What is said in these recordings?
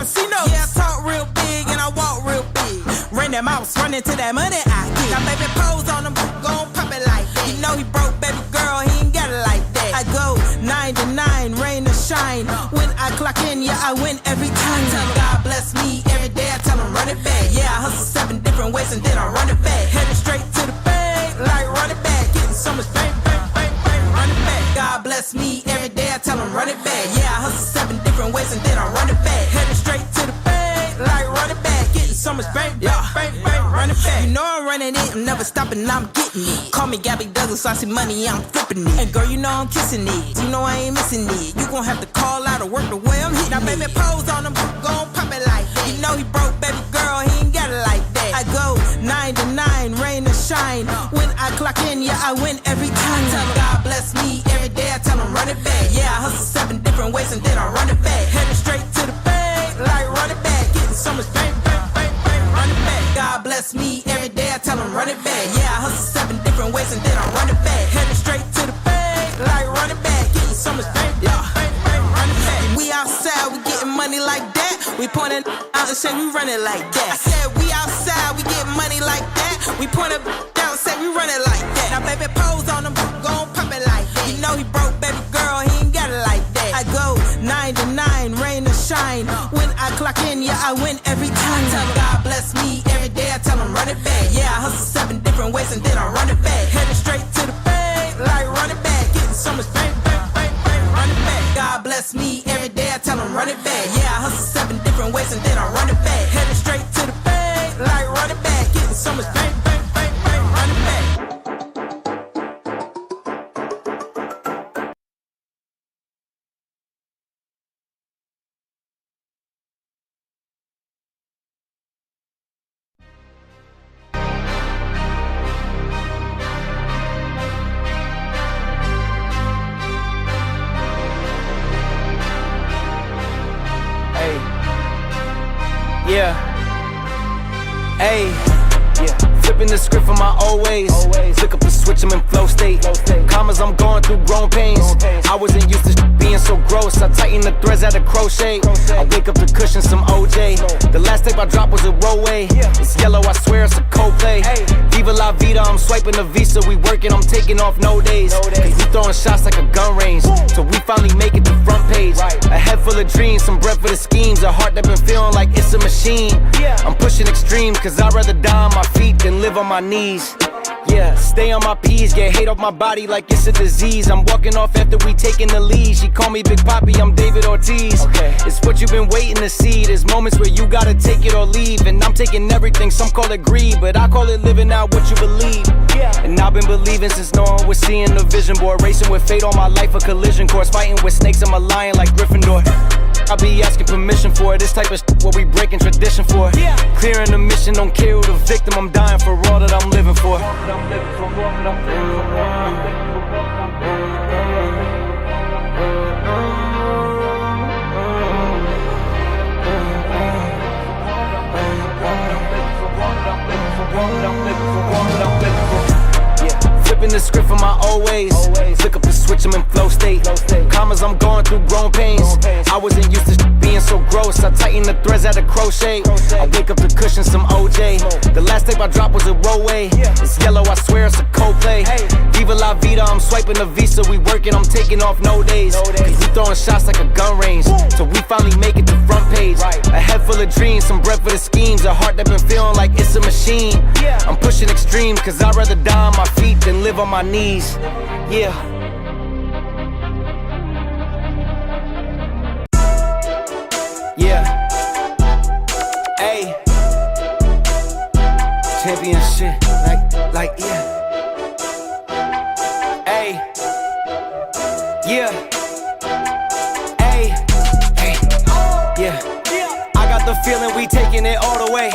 casinos. Yeah, I talk real big and I walk real big. Ran that mouse, running to that money I get. Got baby pose on him, gon' pop it like that. You know he broke, baby girl, he ain't got it like that. I go 9 to 9, rain or shine. When I clock in, yeah, I win every time. Tell him God bless me every day, I tell him run it back. Yeah, I hustle 7 different ways and then I run it back. Headed straight to the bank, like run it back. Getting so much bang, bang, bang, bang, run it back. God bless me every day, I tell him run it back. Yeah, I hustle 7 different ways and then I run it back. Headed straight to the bank, like run it back. Getting so much bang, bang, bang, bang, run it back. You know I'm running it, I'm never stopping, I'm getting it. Call me Gabby Douglas, I see money, I'm flipping it. And girl, you know I'm kissing it, you know I ain't missing it. You gon' have to call out or work the way I'm hitting. Now baby pose on him, gon' pop it like that. You know he broke, baby girl, he ain't got it like that. I go 9 to 9, rain or shine. When I clock in, yeah, I win every time. Tell him God bless me every day, I tell him run it back. Yeah, I hustle 7 different ways and then I run it back. Headed straight to the bank, like run it back. Getting so much bang, bang, bang, bang, run it back. God bless me every day, I tell him run it back. Yeah, I hustle 7 different ways and then I run it back. Headed straight to the bank, like run it back. Getting so much bang, bang, bang, bang, run it back. We outside, we getting money like that. We pointing out and say we run it like that. I said we outside, we get money like that. We point it down and say we run it like that. Now baby pose on him, gon' pop it like that. You know he broke, baby girl, he ain't got it like that. I go 9 to 9, rain or shine. When I clock in, yeah, I win every time. Tell him God bless me every day, I tell him run it back. Yeah, I hustle 7 different ways and then I run it back. Headed straight to the bank, like run it back. Getting so much bang, bang, bang, bang, run it back. God bless me every day, I tell him run it back. Yeah, I hustle 7 different ways and then I run it back. Headed straight to the bank, like run it back. Getting so much bang, bang, bang, bang, run it back. Yeah. Ayy. Yeah. Flipping the script from my old ways. Flick up the switch, I'm in flow state. Commas, I'm going through growing pains. I wasn't used to being so gross. I tighten the threads at a crochet. I wake up to cushion some OJ. The last tape I dropped was a Rowway. It's yellow, I swear it's a Coldplay. Viva la vida, I'm swiping the Visa. We working, I'm taking off no days. Cause we throwing shots like a gun range. Till we finally make it to front page. A head full of dreams, some breath for the schemes. A heart that been feeling like it's a machine. I'm pushing extremes, cause I'd rather die on my feet than live on my knees. Yeah, stay on my P's, get hate off my body like it's a disease. I'm walking off after we taking the lead. She call me Big Papi, I'm David Ortiz. It's what you've been waiting to see. There's moments where you gotta take it or leave. And I'm taking everything, some call it greed, but I call it living out what you believe. And I've been believing since no one was seeing the vision board. Racing with fate all my life, a collision course. Fighting with snakes, I'm a lion like Gryffindor. I be asking permission for it. This type of shit what we breaking tradition for. Clearing the mission, don't care who the victim. I'm dying for all that I'm living for. Flipping the script from my old ways. Flick up the switch, I'm in flow state. Commas, I'm going through growing pains. I wasn't used to being so gross. I tighten the threads at a crochet. I wake up to cushion some OJ. The last tape I dropped was a Rowway. It's yellow, I swear it's a Coldplay. Viva la vida, I'm swiping the Visa. We working, I'm taking off no days. Cause we throwing shots like a gun range. Till we finally make it to front page. A head full of dreams, some breath for the schemes. A heart that been feeling like it's a machine. I'm pushing extremes, cause I'd rather die on my feet than live on my knees. Yeah. Yeah. Ayy. Champion shit. Like, yeah. Ayy. Yeah. Ayy. Ayy. Yeah. I got the feeling we taking it all the way.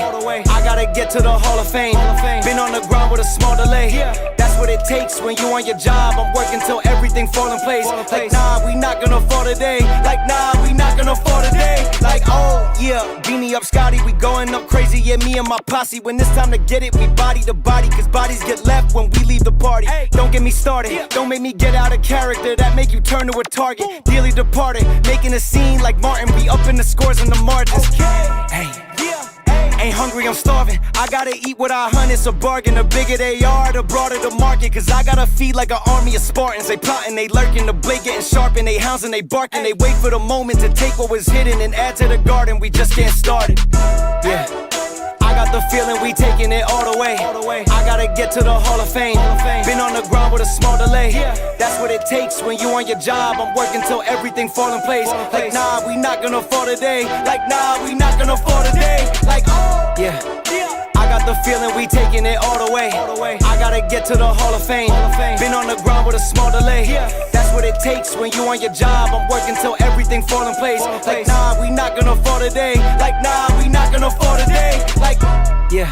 I gotta get to the Hall of Fame. Been on the ground with a small delay. That's what it takes when you on your job. I'm working till everything fall in place. Like, nah, we not gonna fall today. Like, nah, we not gonna fall today. Like, oh, yeah, beanie up Scotty, we going up crazy, yeah, me and my posse. When it's time to get it, we body to body, cause bodies get left when we leave the party. Don't get me started, don't make me get out of character. That make you turn to a target, dearly departed. Making a scene like Martin, we up in the scores and the margins. Hey, ain't hungry, I'm starving. I gotta eat what I hunt, it's a bargain. The bigger they are, the broader the market. Cause I gotta feed like an army of Spartans. They plotting, they lurking, the blade getting sharpened. They hounds they barking, they wait for the moment to take what was hidden and add to the garden. We just getting started. Yeah, I got the feeling we taking it all the way. I gotta get to the Hall of Fame. Been on the ground with a small delay. That's what it takes when you on your job. I'm working till everything fall in place. Like, nah, we not gonna fall today. Like, nah, we not gonna fall today. Like, yeah, I got the feeling we taking it all the way. I gotta get to the Hall of Fame. Been on the ground with a small delay. That's what it takes when you on your job. I'm working till everything fall in place. Like, nah, we not gonna fall today. Like, nah, we not gonna fall today. Like, yeah,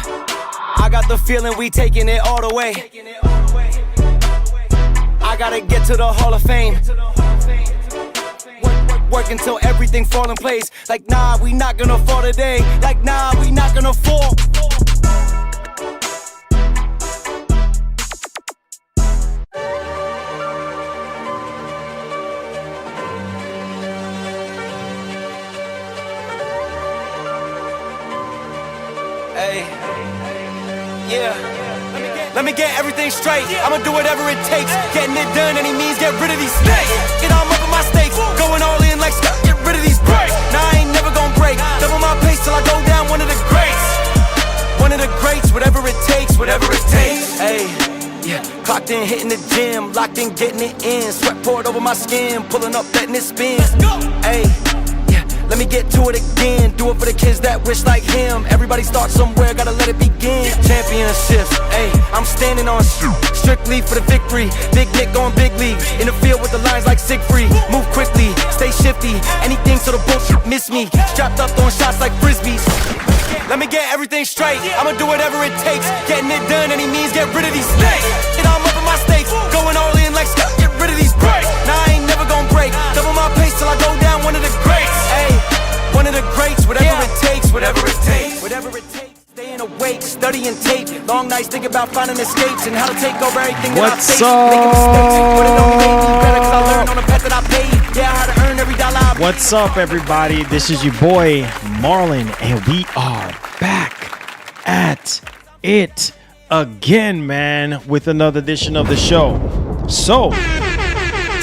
I got the feeling we taking it all the way. I gotta get to the Hall of Fame. Work until everything fall in place. Like, nah, we not gonna fall today. Like, nah, we not gonna fall. Hey, yeah. Let me get everything straight. I'ma do whatever it takes. Getting it done, any means, get rid of these snakes. Get all up in my stakes. Going all in like Scott, get rid of these breaks. Nah, I ain't never gonna break. Double my pace till I go down one of the greats. One of the greats, whatever it takes, whatever it takes. Hey, yeah, clocked in, hitting the gym. Locked in, getting it in. Sweat poured over my skin. Pulling up, letting it spin. Hey, let me get to it again. Do it for the kids that wish like him. Everybody starts somewhere, gotta let it begin. Championships, ayy, I'm standing on strictly for the victory. Big Nick going big league. In the field with the lines like Siegfried. Move quickly, stay shifty. Anything so the bullshit miss me. Strapped up throwing shots like frisbees. Let me get everything straight. I'ma do whatever it takes. Getting it done, any means, get rid of these snakes. Get all up in my stakes. Going all in like Scott, get rid of these breaks. Nah, I ain't never gonna break. Double my pace till I go down one of the greats. One of the greats, whatever it takes, whatever it takes. Whatever it takes, staying awake, studying tape. Long nights thinking about finding escapes and how to take over everything that I face. Making mistakes, put it on me, better cause I learned on the path that I paid. Yeah, how to earn every dollar I What's up, everybody? This is your boy, Marlon, and we are back at it again, man, with another edition of the show. So,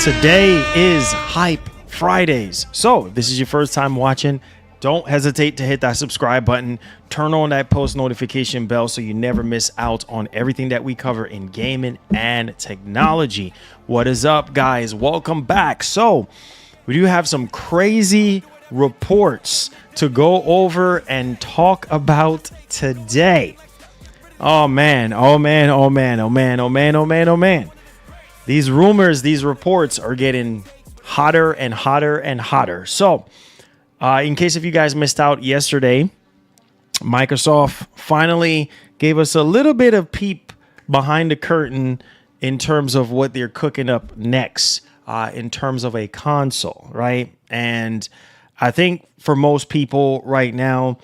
today is Hype Fridays. So if this is your first time watching, don't hesitate to hit that subscribe button, turn on that post notification bell so you never miss out on everything that we cover in gaming and technology. What is up, guys? Welcome back. So we do have some crazy reports to go over and talk about today. Oh man, oh man, oh man, oh man, oh man, oh man, oh man. These rumors, these reports are getting hotter and hotter and hotter. So, in case if you guys missed out yesterday, Microsoft finally gave us a little bit of peep behind the curtain in terms of what they're cooking up next in terms of a console, right? And I think for most people right now,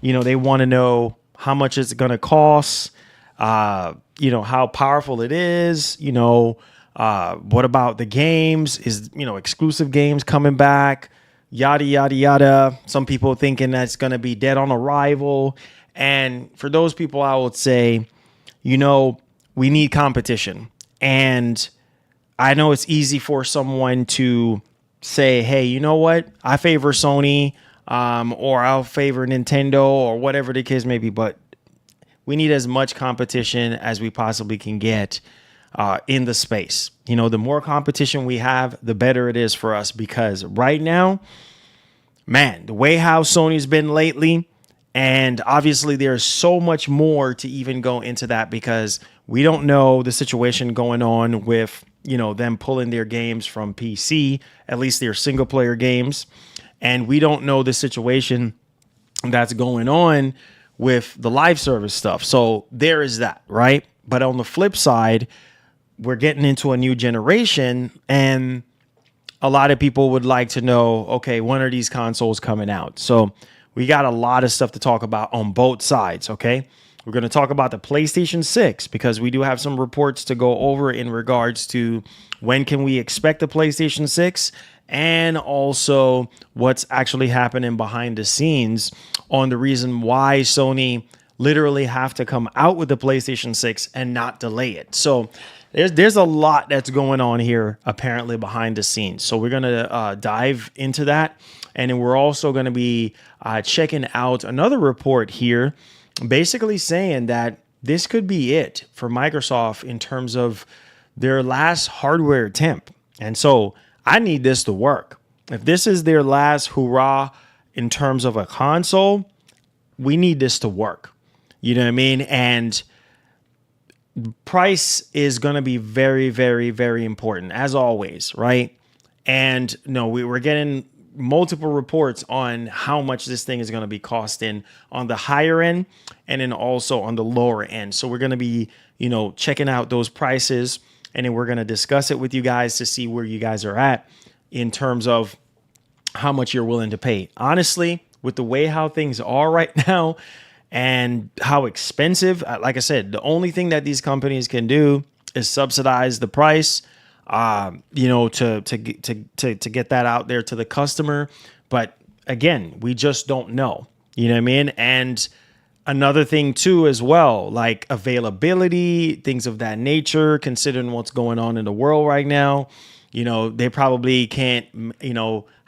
you know, they want to know how much it's going to cost, you know, how powerful it is, you know, what about the games? Is, you know, exclusive games coming back? Yada, yada, yada. Some people thinking that's going to be dead on arrival. And for those people, I would say, you know, we need competition. And I know it's easy for someone to say, hey, you know what? I favor Sony, or I'll favor Nintendo, or whatever the case may be. But we need as much competition as we possibly can get in the space. You know, the more competition we have, the better it is for us, because right now, man, the way how Sony's been lately, and obviously there's so much more to even go into that, because we don't know the situation going on with, you know, them pulling their games from PC, at least their single player games. And we don't know the situation that's going on with the live service stuff. So there is that, right? But on the flip side, we're getting into a new generation, and a lot of people would like to know, okay, when are these consoles coming out? So we got a lot of stuff to talk about on both sides, okay? We're going to talk about the PlayStation 6 because we do have some reports to go over in regards to when can we expect the PlayStation 6 and also what's actually happening behind the scenes on the reason why Sony literally have to come out with the PlayStation 6 and not delay it. So there's a lot that's going on here apparently behind the scenes. So we're going to dive into that. And then we're also going to be checking out another report here basically saying that this could be it for Microsoft in terms of their last hardware attempt. And so I need this to work. If this is their last hurrah in terms of a console, we need this to work. You know what I mean? And price is going to be very, very, very important as always, right? And no, we're getting multiple reports on how much this thing is going to be costing on the higher end and then also on the lower end. So we're going to be, checking out those prices, and then we're going to discuss it with you guys to see where you guys are at in terms of how much you're willing to pay. Honestly, with the way how things are right now and how expensive, like I said, the only thing that these companies can do is subsidize the price, to get that out there to the customer. But again, we just don't know, you know what I mean? And another thing too, as well, like availability, things of that nature, considering what's going on in the world right now, they probably can't,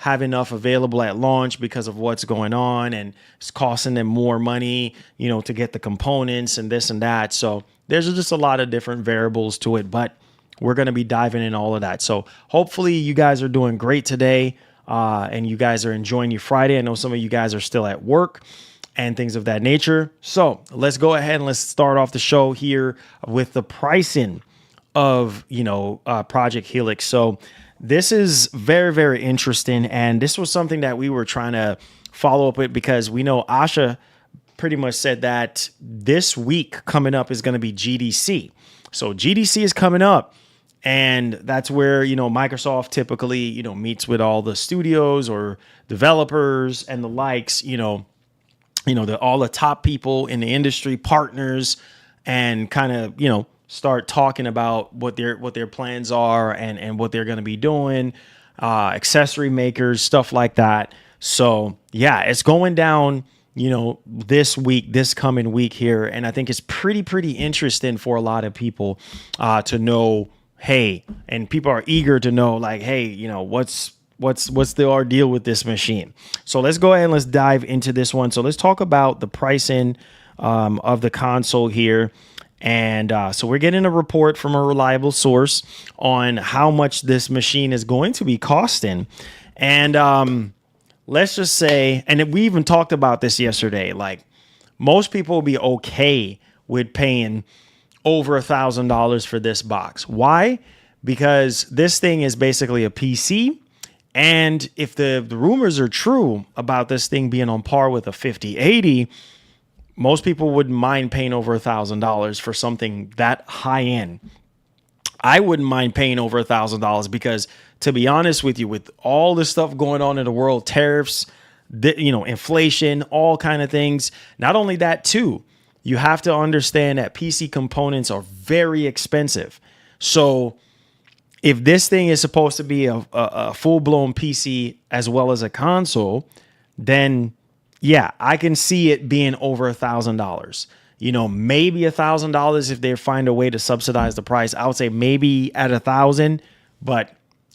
have enough available at launch because of what's going on, and it's costing them more money, to get the components and this and that. So there's just a lot of different variables to it, but we're going to be diving in all of that. So hopefully you guys are doing great today, and you guys are enjoying your Friday. I know some of you guys are still at work and things of that nature. So let's go ahead and let's start off the show here with the pricing of, Project Helix. So this is very, very interesting. And this was something that we were trying to follow up with because we know Asha pretty much said that this week coming up is going to be GDC. So GDC is coming up, and that's where, Microsoft typically, meets with all the studios or developers and the likes, all the top people in the industry, partners, and kind of, start talking about what their plans are and what they're going to be doing, accessory makers, stuff like that. So yeah, it's going down, this coming week here. And I think it's pretty interesting for a lot of people to know, hey, and people are eager to know, like, hey, what's the ordeal with this machine? So let's go ahead and let's dive into this one. So let's talk about the pricing of the console here. And so we're getting a report from a reliable source on how much this machine is going to be costing. And let's just say, and we even talked about this yesterday, like most people will be okay with paying over $1,000 for this box. Why? Because this thing is basically a PC. And if the rumors are true about this thing being on par with a 5080, most people wouldn't mind paying over $1,000 for something that high end. I wouldn't mind paying over $1,000 because, to be honest with you, with all the stuff going on in the world, tariffs, inflation, all kind of things. Not only that, too, you have to understand that PC components are very expensive. So if this thing is supposed to be a full-blown PC as well as a console, then yeah, I can see it being over $1,000. Maybe $1,000 if they find a way to subsidize the price. I would say maybe at $1,000, but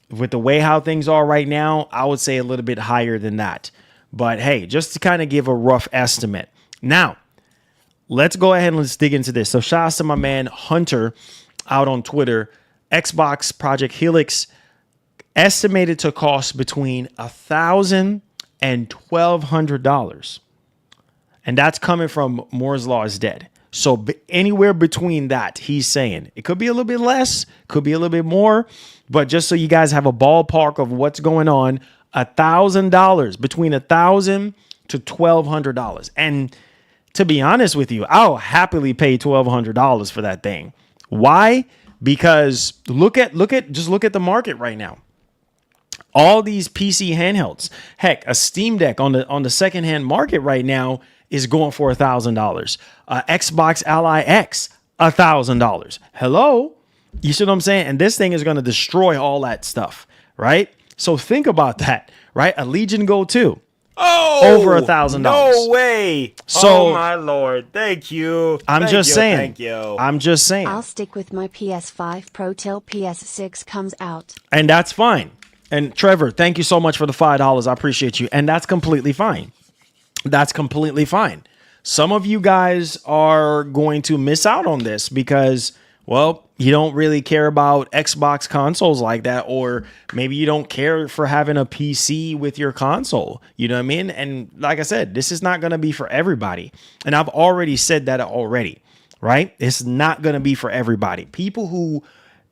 with the way how things are right now, I would say a little bit higher than that. But hey, just to kind of give a rough estimate. Now, let's go ahead and let's dig into this. So shout out to my man Hunter out on Twitter. Xbox Project Helix estimated to cost between $1,000 and $1,200. And that's coming from Moore's Law is Dead. So anywhere between that, he's saying it could be a little bit less, could be a little bit more, but just so you guys have a ballpark of what's going on, $1,000, between $1,000 to $1,200. And to be honest with you, I'll happily pay $1,200 for that thing. Why? because look at the market right now. All these PC handhelds, heck, a Steam Deck on the secondhand market right now is going for $1,000. Xbox Ally X, $1,000. Hello, you see what I'm saying? And this thing is going to destroy all that stuff, right? So think about that, right? A Legion Go 2. Over $1,000. No way. So, oh my Lord. Thank you. I'm just saying. Thank you. I'm just saying. I'll stick with my PS5 Pro till PS6 comes out. And that's fine. And Trevor, thank you so much for the $5. I appreciate you. And that's completely fine. That's completely fine. Some of you guys are going to miss out on this because, well, you don't really care about Xbox consoles like that, or maybe you don't care for having a PC with your console. You know what I mean? And like I said, this is not going to be for everybody. And I've already said that already, right? It's not going to be for everybody. People who,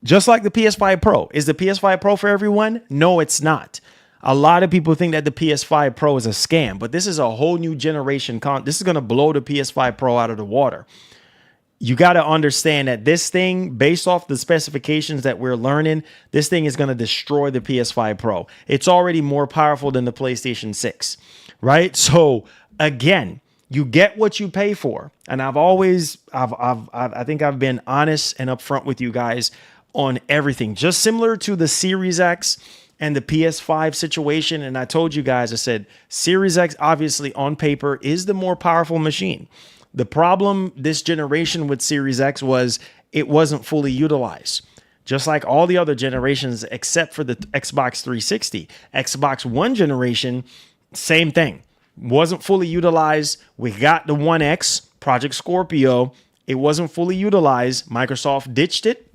just like the PS5 Pro, is the PS5 Pro for everyone? No, it's not. A lot of people think that the PS5 Pro is a scam, but this is a whole new generation. This is going to blow the PS5 Pro out of the water. You got to understand that this thing, based off the specifications that we're learning, this thing is going to destroy the PS5 Pro. It's already more powerful than the PlayStation 6, right? So again, you get what you pay for. And I think I've been honest and upfront with you guys on everything, just similar to the Series X and the PS5 situation. And I told you guys, I said, Series X obviously on paper is the more powerful machine. The problem this generation with Series X was it wasn't fully utilized. Just like all the other generations except for the Xbox 360. Xbox One generation, same thing. Wasn't fully utilized. We got the One X, Project Scorpio. It wasn't fully utilized. Microsoft ditched it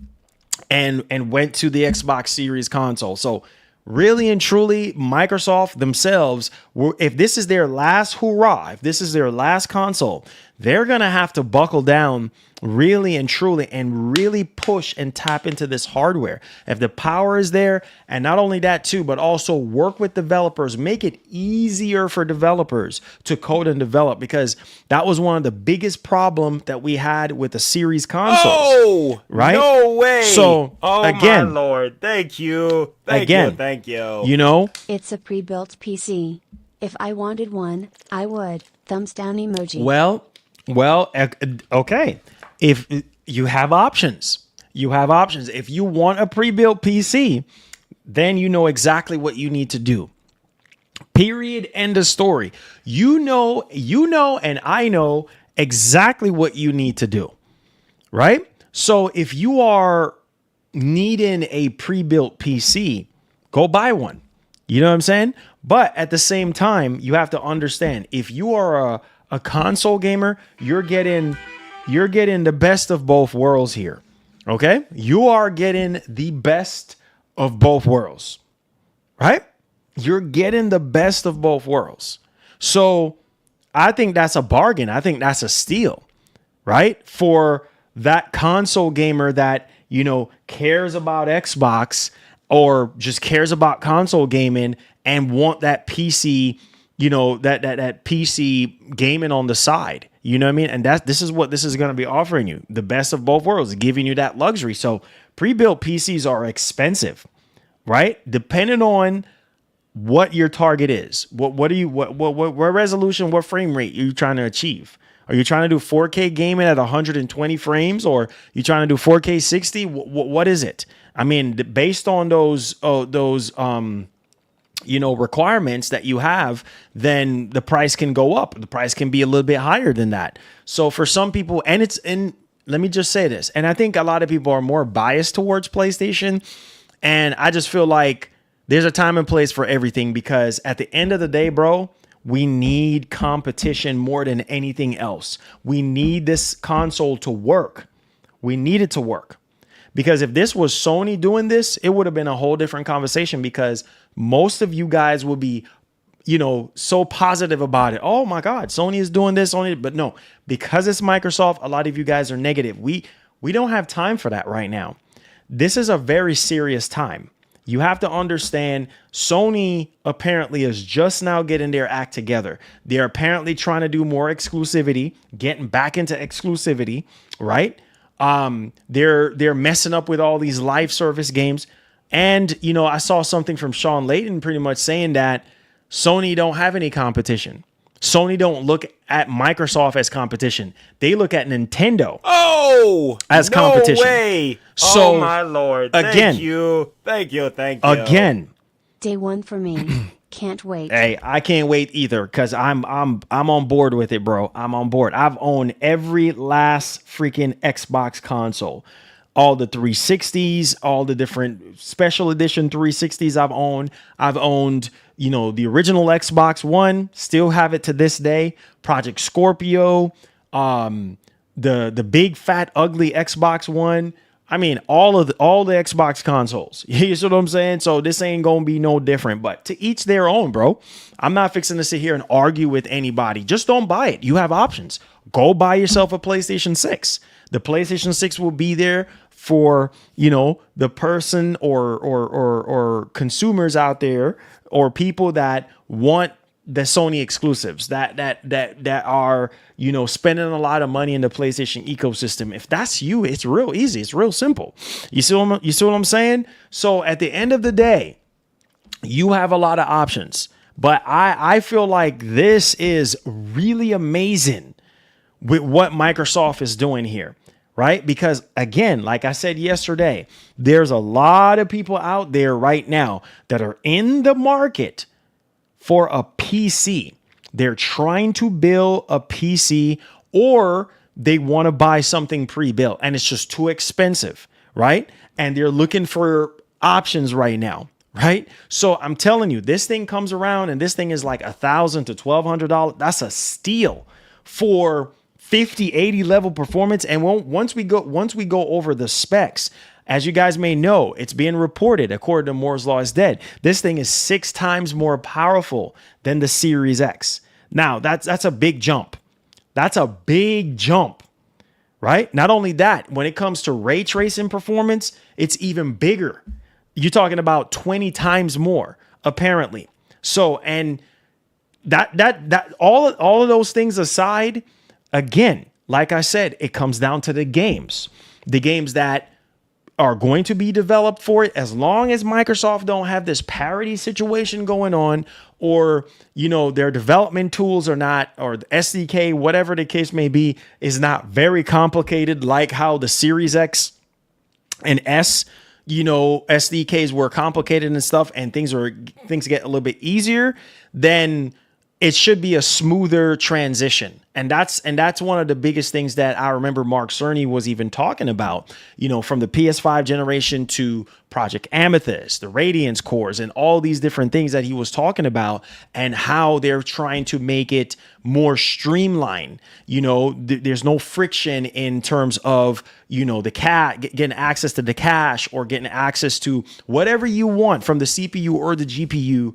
and went to the Xbox Series console. So really and truly, Microsoft themselves, if this is their last hurrah, if this is their last console, they're going to have to buckle down really and truly and really push and tap into this hardware. If the power is there, and not only that too, but also work with developers, make it easier for developers to code and develop, because that was one of the biggest problems that we had with the series consoles. Oh, right? No way. So again, my Lord, thank you. Thank you. You know, It's a pre-built PC. If I wanted one, I would. Thumbs down emoji. Well, okay. If you have options, If you want a pre-built PC, then you know exactly what you need to do. Period. End of story. You know, and I know exactly what you need to do, right? So if you are needing a pre-built PC, go buy one. You know what I'm saying? But at the same time, you have to understand, if you are a console gamer, you're getting the best of both worlds here. Okay? You are getting the best of both worlds. Right? You're getting the best of both worlds. So I think that's a bargain. I think that's a steal, right? For that console gamer that, you know, cares about Xbox or just cares about console gaming and want that PC, you know, that PC gaming on the side. You know what I mean? And this is what this is going to be offering you. The best of both worlds, giving you that luxury. So pre-built PCs are expensive, right? Depending on what your target is. What resolution, what frame rate are you trying to achieve? Are you trying to do 4K gaming at 120 frames, or you trying to do 4K 60? What is it? I mean, based on those requirements that you have, then the price can go up. The price can be a little bit higher than that. So for some people, and let me just say this, and I think a lot of people are more biased towards PlayStation, and I just feel like there's a time and place for everything, because at the end of the day, bro, we need competition more than anything else. We need this console to work. We need it to work. Because if this was Sony doing this, it would have been a whole different conversation, because most of you guys will be, you know, so positive about it. Oh my God, Sony is doing this, but no, because it's Microsoft, a lot of you guys are negative. We don't have time for that right now. This is a very serious time. You have to understand, Sony apparently is just now getting their act together. They're apparently trying to do more exclusivity, getting back into exclusivity, right? They're messing up with all these live service games. And, you know, I saw something from Sean Layden pretty much saying that Sony don't have any competition. Sony don't look at Microsoft as competition. They look at Nintendo as competition. No way. So, oh, my Lord. Again. Thank you. Again. Day one for me. Can't wait. Hey, I can't wait either because I'm on board with it, bro. I'm on board. I've owned every last freaking Xbox console. All the 360s, all the different special edition 360s I've owned. I've owned, you know, the original Xbox One, still have it to this day. Project Scorpio, the big fat ugly Xbox One. I mean, all the Xbox consoles. You see what I'm saying? So this ain't gonna be no different. But to each their own, bro. I'm not fixing to sit here and argue with anybody. Just don't buy it. You have options. Go buy yourself a PlayStation 6. The PlayStation 6 will be there for, you know, the person or consumers out there or people that want the Sony exclusives that are, you know, spending a lot of money in the PlayStation ecosystem. If that's you, it's real easy. It's real simple. You see what I'm saying? So at the end of the day, you have a lot of options. But I feel like this is really amazing with what Microsoft is doing here. Right? Because again, like I said yesterday, there's a lot of people out there right now that are in the market for a PC. They're trying to build a PC or they want to buy something pre-built and it's just too expensive, right? And they're looking for options right now, right? So I'm telling you, this thing comes around and this thing is like $1,000 to $1,200. That's a steal for 50, 80 level performance. And once we go over the specs, as you guys may know, it's being reported, according to Moore's Law is dead, this thing is 6 times more powerful than the Series X. Now, that's a big jump. That's a big jump, right? Not only that, when it comes to ray tracing performance, it's even bigger. You're talking about 20 times more, apparently. So, and that all of those things aside, again, like I said, it comes down to the games that are going to be developed for it. As long as Microsoft don't have this parity situation going on, or, you know, their development tools are not, or the SDK, whatever the case may be, is not very complicated, like how the Series X and S, you know, SDKs were complicated and stuff, and things get a little bit easier, then it should be a smoother transition. And that's one of the biggest things that I remember Mark Cerny was even talking about, you know, from the PS5 generation to Project Amethyst, the Radiance cores, and all these different things that he was talking about, and how they're trying to make it more streamlined. You know, there's no friction in terms of, you know, the getting access to the cache or getting access to whatever you want from the CPU or the GPU.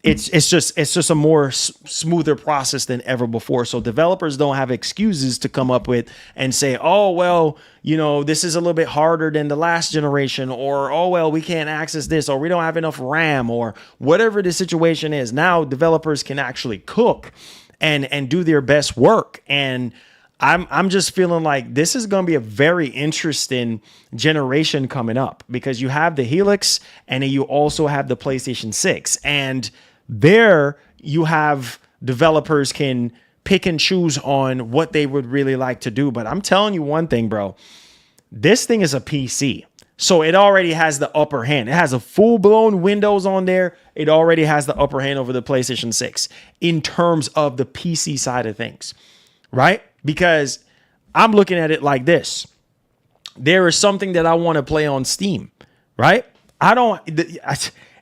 It's just a more smoother process than ever before. So developers don't have excuses to come up with and say, oh, well, you know, this is a little bit harder than the last generation, or, oh, well, we can't access this, or we don't have enough RAM, or whatever the situation is. Now developers can actually cook and do their best work. And I'm just feeling like this is going to be a very interesting generation coming up, because you have the Helix and then you also have the PlayStation 6, and there you have developers can pick and choose on what they would really like to do. But I'm telling you one thing, bro, this thing is a PC. So it already has the upper hand. It has a full-blown Windows on there. It already has the upper hand over the PlayStation 6 in terms of the PC side of things, right? Because I'm looking at it like this. There is something that I want to play on Steam, right?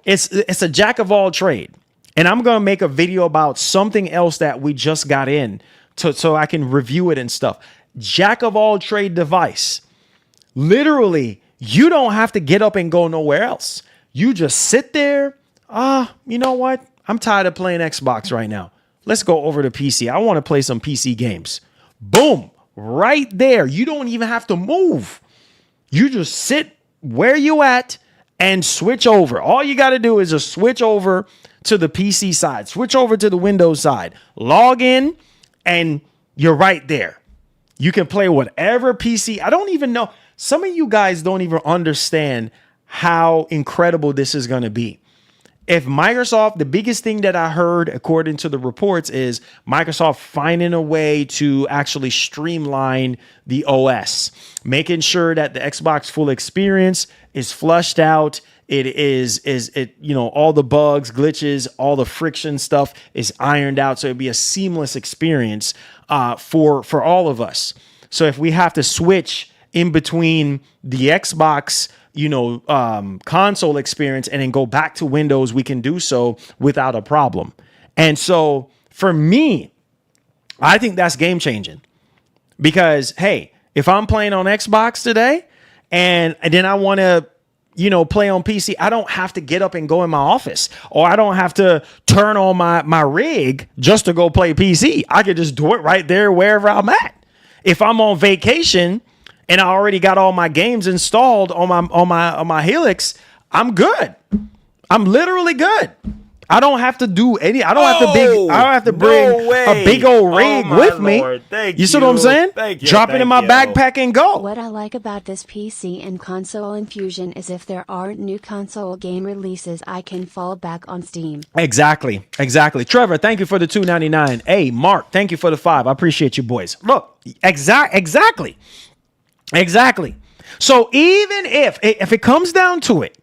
It's a jack of all trade. And I'm going to make a video about something else that we just got in so I can review it and stuff. Jack of all trade device. Literally, you don't have to get up and go nowhere else. You just sit there. You know what? I'm tired of playing Xbox right now. Let's go over to PC. I want to play some PC games. Boom. Right there. You don't even have to move. You just sit where you at and switch over. All you got to do is just switch over to the PC side, switch over to the Windows side, log in, and you're right there. You can play whatever PC. I don't even know. Some of you guys don't even understand how incredible this is going to be. If Microsoft, the biggest thing that I heard, according to the reports, is Microsoft finding a way to actually streamline the OS, making sure that the Xbox full experience is flushed out. All the bugs, glitches, all the friction stuff is ironed out. So it'd be a seamless experience for all of us. So if we have to switch in between the Xbox console experience and then go back to Windows, we can do so without a problem. And so for me, I think that's game changing because, hey, if I'm playing on Xbox today and then I want to, play on PC, I don't have to get up and go in my office, or I don't have to turn on my rig just to go play PC. I could just do it right there wherever I'm at. If I'm on vacation and I already got all my games installed on my Helix, I'm good. I'm literally good. I don't have to do any. I don't have to bring a big old rig with me. You see what I'm saying? Drop it in my backpack and go. What I like about this PC and console infusion is if there aren't new console game releases, I can fall back on Steam. Exactly. Trevor, thank you for the $2.99. Hey, Mark, thank you for the $5. I appreciate you, boys. Look, exactly. So even if it comes down to it,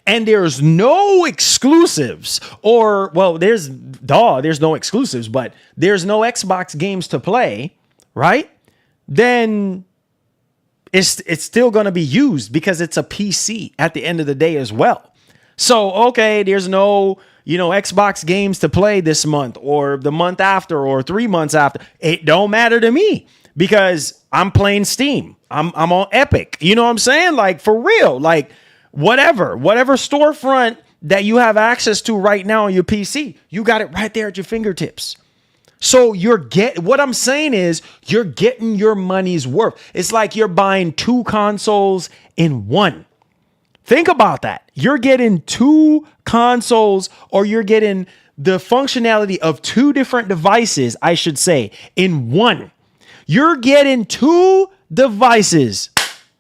and there's no exclusives, there's no exclusives, but there's no Xbox games to play, right? Then it's still going to be used because it's a PC at the end of the day as well. So, okay, there's no, Xbox games to play this month or the month after or 3 months after. It don't matter to me because I'm playing Steam. I'm on Epic. You know what I'm saying? Like, for real, like, whatever storefront that you have access to right now on your PC, you got it right there at your fingertips. So what I'm saying is you're getting your money's worth. It's like you're buying 2 consoles in one. Think about that. You're getting 2 consoles, or you're getting the functionality of 2 different devices, I should say, in one. You're getting 2 devices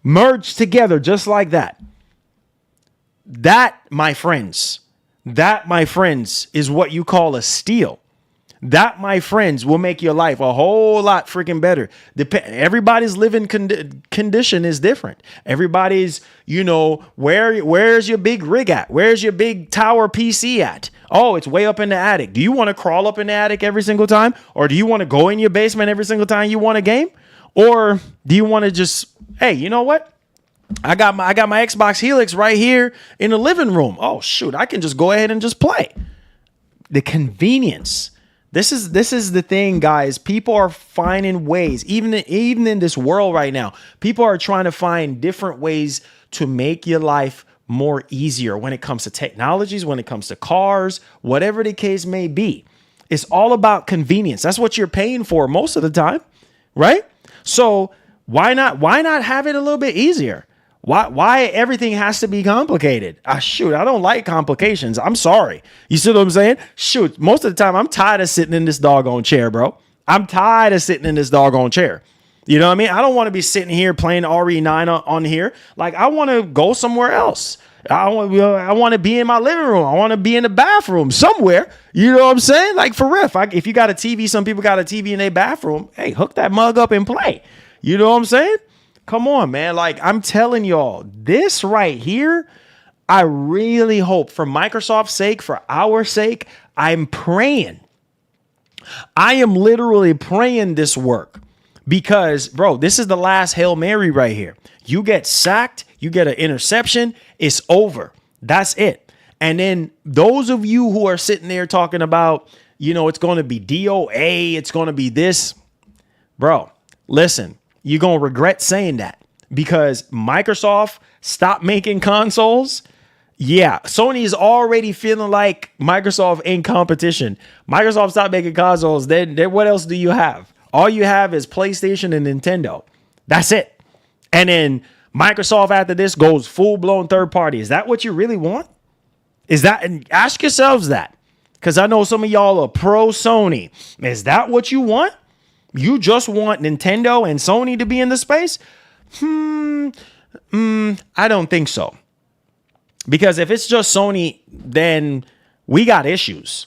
merged together just like that. That, my friends, is what you call a steal. That, my friends, will make your life a whole lot freaking better. Everybody's living condition is different. Everybody's, where's your big rig at? Where's your big tower PC at? Oh, it's way up in the attic. Do you want to crawl up in the attic every single time? Or do you want to go in your basement every single time you want a game? Or do you want to just, hey, you know what? I got my Xbox Helix right here in the living room. Oh, shoot, I can just go ahead and just play. The convenience. This is the thing, guys. People are finding ways, even in this world right now, people are trying to find different ways to make your life more easier when it comes to technologies, when it comes to cars, whatever the case may be. It's all about convenience. That's what you're paying for most of the time, right? So why not have it a little bit easier? Why everything has to be complicated? Shoot, I don't like complications. I'm sorry. You see what I'm saying? Shoot, most of the time I'm tired of sitting in this doggone chair, bro. I'm tired of sitting in this doggone chair. You know what I mean? I don't want to be sitting here playing RE9 on here. Like, I want to go somewhere else. I want to be in my living room. I want to be in the bathroom somewhere. You know what I'm saying? Like, for real. If you got a TV, some people got a TV in their bathroom. Hey, hook that mug up and play. You know what I'm saying? Come on, man. Like, I'm telling y'all, this right here, I really hope, for Microsoft's sake, for our sake, I'm praying. I am literally praying this work because, bro, this is the last Hail Mary right here. You get sacked, you get an interception, it's over. That's it. And then those of you who are sitting there talking about, it's going to be DOA, it's going to be this, bro, listen. You're going to regret saying that because Microsoft stopped making consoles. Yeah, Sony is already feeling like Microsoft ain't competition. Microsoft stopped making consoles. Then what else do you have? All you have is PlayStation and Nintendo. That's it. And then Microsoft after this goes full-blown third party. Is that what you really want? And ask yourselves that. Because I know some of y'all are pro Sony. Is that what you want? You just want Nintendo and Sony to be in the space? I don't think so. Because if it's just Sony, then we got issues.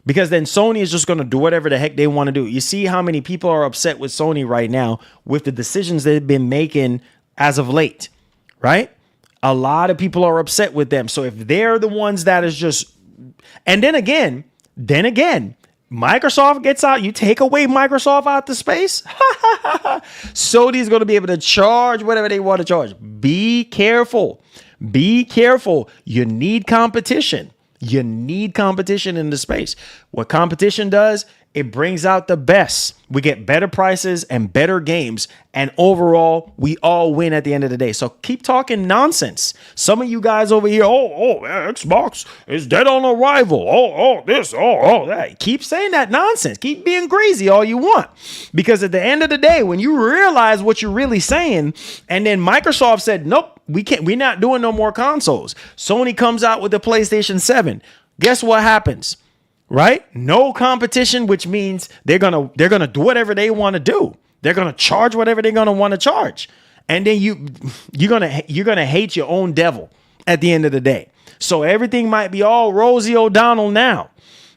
Because then Sony is just going to do whatever the heck they want to do. You see how many people are upset with Sony right now with the decisions they've been making as of late, right? A lot of people are upset with them. So if they're the ones that is just, and then again, Microsoft gets out, you take away Microsoft out the space, Sony's going to be able to charge whatever they want to charge. Be careful. Be careful. You need competition. You need competition in the space. What competition does, it brings out the best. We get better prices and better games. And overall, we all win at the end of the day. So keep talking nonsense. Some of you guys over here, Xbox is dead on arrival. This, that. Keep saying that nonsense. Keep being crazy all you want. Because at the end of the day, when you realize what you're really saying, and then Microsoft said, nope, we're not doing no more consoles. Sony comes out with the PlayStation 7. Guess what happens? Right? No competition, which means they're gonna do whatever they want to do. They're gonna charge whatever they're gonna want to charge, and then you're gonna hate your own devil at the end of the day. So everything might be all Rosie O'Donnell now,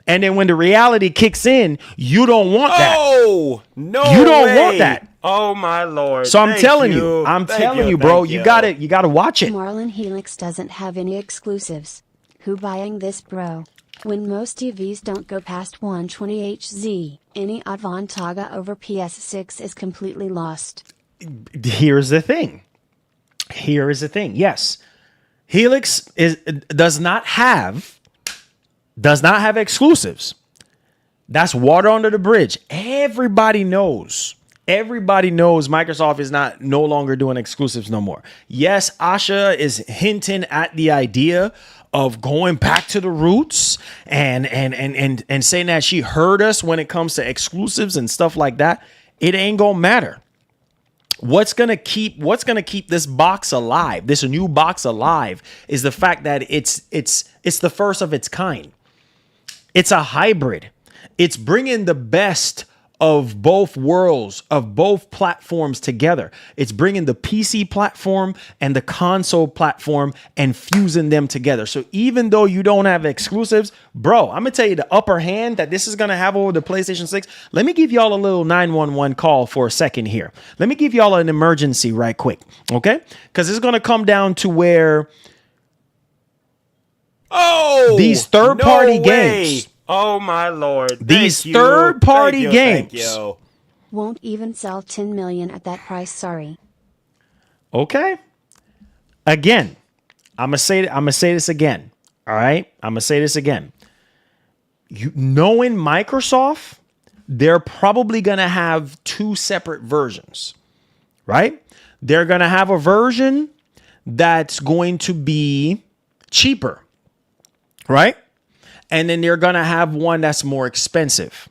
and then when the reality kicks in, you don't want that. Oh no, you don't want that. Oh my Lord! So I'm telling you, bro, you gotta watch it. Marlon Helix doesn't have any exclusives. Who buying this, bro? When most TVs don't go past 120Hz, any advantage over PS6 is completely lost. Here's the thing. Yes, Helix does not have exclusives. That's water under the bridge. Everybody knows Microsoft is no longer doing exclusives no more. Yes, Asha is hinting at the idea of going back to the roots and saying that she heard us when it comes to exclusives and stuff like that. It ain't gonna matter. What's gonna keep this box alive, this new box alive, is the fact that it's the first of its kind. It's a hybrid. It's bringing the best of both worlds, of both platforms together. It's bringing the PC platform and the console platform and fusing them together. So even though you don't have exclusives, bro, I'm gonna tell you the upper hand that this is gonna have over the PlayStation 6. Let me give y'all a little 911 call for a second here. Let me give y'all an emergency right quick, okay? Because it's gonna come down to where these third-party games. Oh my Lord. These third-party games won't even sell 10 million at that price, sorry. Okay. Again, I'm gonna say this again. All right? I'm gonna say this again. Knowing Microsoft, they're probably gonna have two separate versions. Right? They're gonna have a version that's going to be cheaper. Right? And then they're going to have one that's more expensive.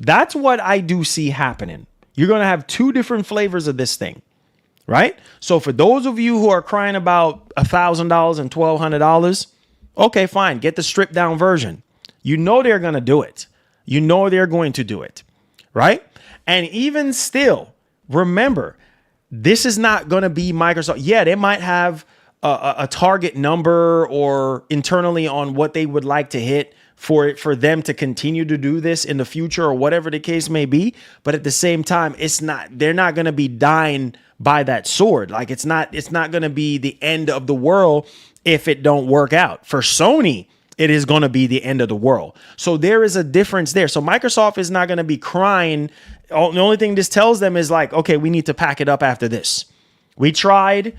That's what I do see happening. You're going to have two different flavors of this thing, right? So for those of you who are crying about $1,000 and $1,200, okay, fine. Get the stripped down version. You know they're going to do it. You know they're going to do it, right? And even still, remember, this is not going to be Microsoft. Yeah, they might have a target number or internally on what they would like to hit for them to continue to do this in the future or whatever the case may be. But at the same time, they're not going to be dying by that sword. Like it's not going to be the end of the world if it don't work out. For Sony, it is going to be the end of the world. So there is a difference there. So Microsoft is not going to be crying. The only thing this tells them is like, okay, we need to pack it up after this. We tried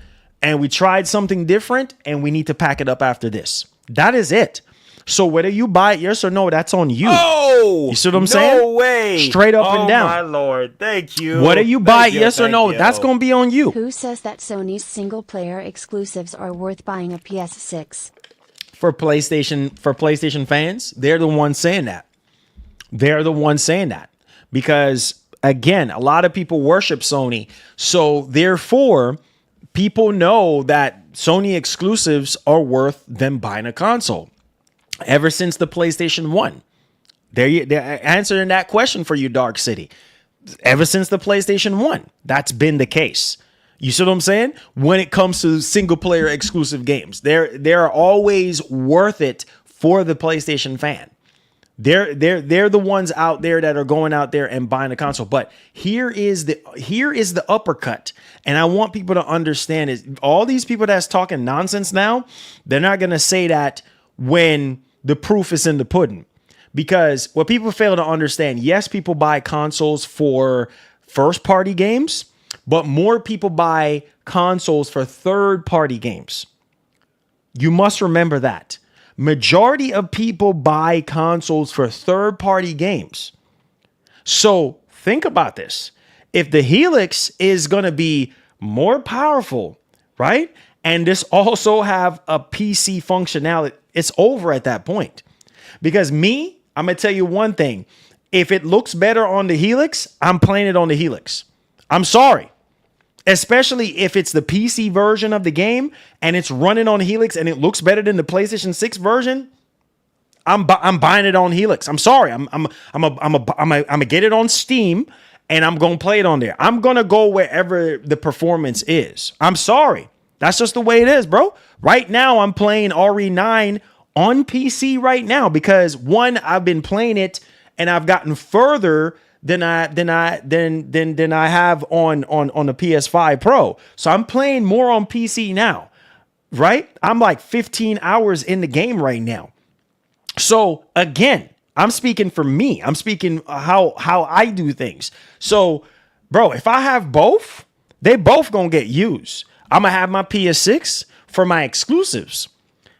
something different and we need to pack it up after this. That is it. So whether you buy it, yes or no, that's on you. Oh, you see what I'm saying? No way. Straight up and down. Oh my Lord. Thank you. Whether you buy it, yes or no, that's going to be on you. Who says that Sony's single player exclusives are worth buying a PS6? For PlayStation fans, they're the ones saying that. They're the ones saying that. Because again, a lot of people worship Sony. So therefore, people know that Sony exclusives are worth them buying a console. Ever since the PlayStation 1. They're answering that question for you, Dark City. ever since the PlayStation 1. That's been the case. You see what I'm saying? When it comes to single player exclusive games, they're always worth it for the PlayStation fan. They're the ones out there that are going out there and buying a console. But here is the uppercut. And I want people to understand is all these people that's talking nonsense now, they're not going to say that when the proof is in the pudding. Because what people fail to understand, yes, people buy consoles for first party games, but more people buy consoles for third party games. You must remember that. Majority of people buy consoles for third-party games. So think about this. If the Helix is going to be more powerful, right? And this also have a PC functionality, it's over at that point. Because I'm going to tell you one thing. If it looks better on the Helix, I'm playing it on the Helix. I'm sorry. Especially if it's the PC version of the game and it's running on Helix and it looks better than the PlayStation 6 version, I'm buying it on Helix. I'm sorry. I'm gonna get it on Steam and I'm gonna play it on there. I'm gonna go wherever the performance is. I'm sorry. That's just the way it is, bro. Right now, I'm playing RE9 on PC right now because one, I've been playing it and I've gotten further than I have on the PS5 Pro. So I'm playing more on PC now, right? I'm like 15 hours in the game right now. So again, I'm speaking for me. I'm speaking how I do things. So, bro, if I have both, they both gonna get used. I'm gonna have my PS6 for my exclusives.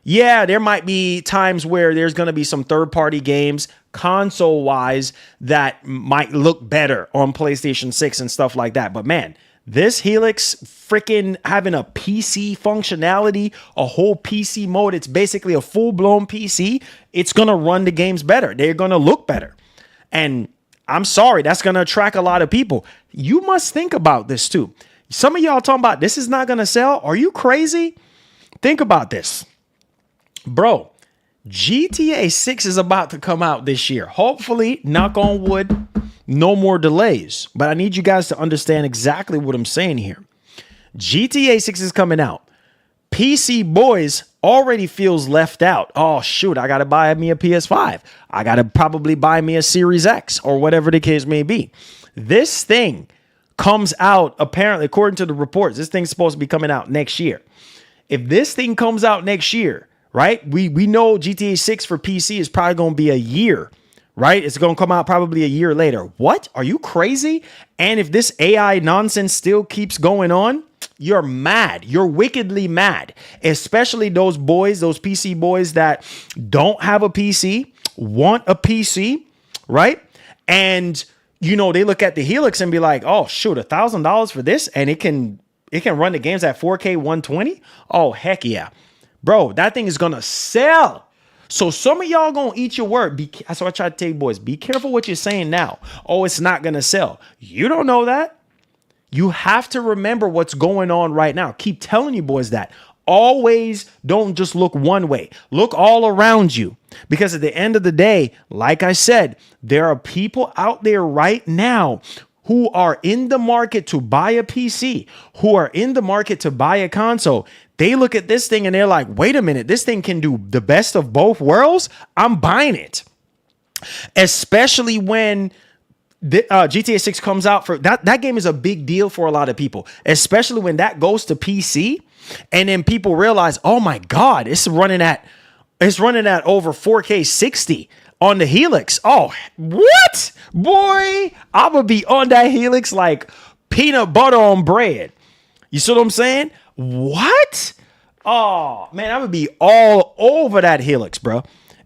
Yeah, there might be times where there's going to be some third-party games console-wise that might look better on PlayStation 6 and stuff like that. But man, this Helix freaking having a PC functionality, a whole PC mode, it's basically a full-blown PC. It's going to run the games better. They're going to look better. And I'm sorry, that's going to attract a lot of people. You must think about this too. Some of y'all talking about this is not going to sell. Are you crazy? Think about this. Bro, GTA 6 is about to come out this year. Hopefully, knock on wood, no more delays. But I need you guys to understand exactly what I'm saying here. GTA 6 is coming out. PC boys already feels left out. Oh, shoot, I got to buy me a PS5. I got to probably buy me a Series X or whatever the case may be. This thing comes out, apparently, according to the reports, this thing's supposed to be coming out next year. If this thing comes out next year, right? We know GTA 6 for PC is probably going to be a year, right? It's going to come out probably a year later. What? Are you crazy? And if this AI nonsense still keeps going on, you're mad. You're wickedly mad, especially those boys, those PC boys that don't have a PC, want a PC, right? And, you know, they look at the Helix and be like, oh, shoot, $1,000 for this. And it can run the games at 4K 120. Oh, heck yeah. Bro, that thing is going to sell. So some of y'all going to eat your word. That's what I try to tell you boys. Be careful what you're saying now. Oh, it's not going to sell. You don't know that. You have to remember what's going on right now. Keep telling you boys that. Always don't just look one way. Look all around you. Because at the end of the day, like I said, there are people out there right now who are in the market to buy a PC, who are in the market to buy a console. They look at this thing and they're like, wait a minute, this thing can do the best of both worlds. I'm buying it. Especially when GTA 6 comes out for that game is a big deal for a lot of people, especially when that goes to PC and then people realize, oh my God, it's running at over 4K 60 on the Helix. Oh, what? Boy, I'm going to be on that Helix like peanut butter on bread. You see what I'm saying? What? Oh, man, I would be all over that Helix, bro.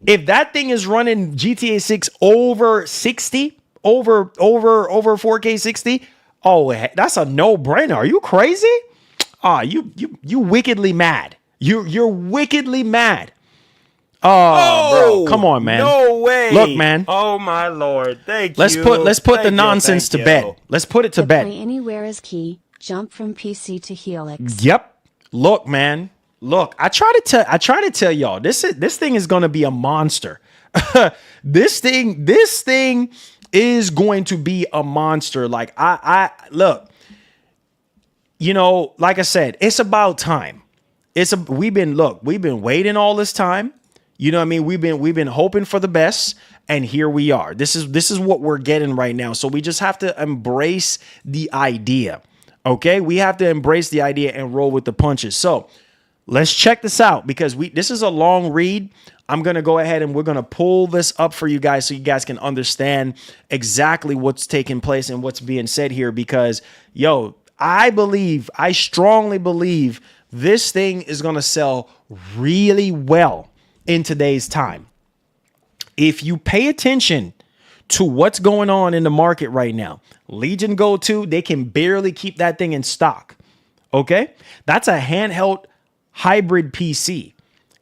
If that thing is running GTA 6 over 60, over 4K 60, oh, that's a no-brainer. Are you crazy? Oh, you wickedly mad. You're wickedly mad. Oh, bro, come on, man. No way. Look, man. Oh my Lord. Thank you. Let's put the nonsense to bed. Let's put it to bed. Play anywhere is key. Jump from PC to Helix. Yep. Look, man. Look, I try to tell y'all this thing is going to be a monster. This thing is going to be a monster. Like I look, you know, like I said, it's about time. We've been waiting all this time. You know what I mean? We've been hoping for the best, and here we are. This is what we're getting right now. So we just have to embrace the idea. Okay? We have to embrace the idea and roll with the punches. So let's check this out, because this is a long read. I'm going to go ahead and we're going to pull this up for you guys so you guys can understand exactly what's taking place and what's being said here, because yo, I strongly believe this thing is going to sell really well in today's time. If you pay attention to what's going on in the market right now, Legion Go 2, they can barely keep that thing in stock. Okay? That's a handheld hybrid PC,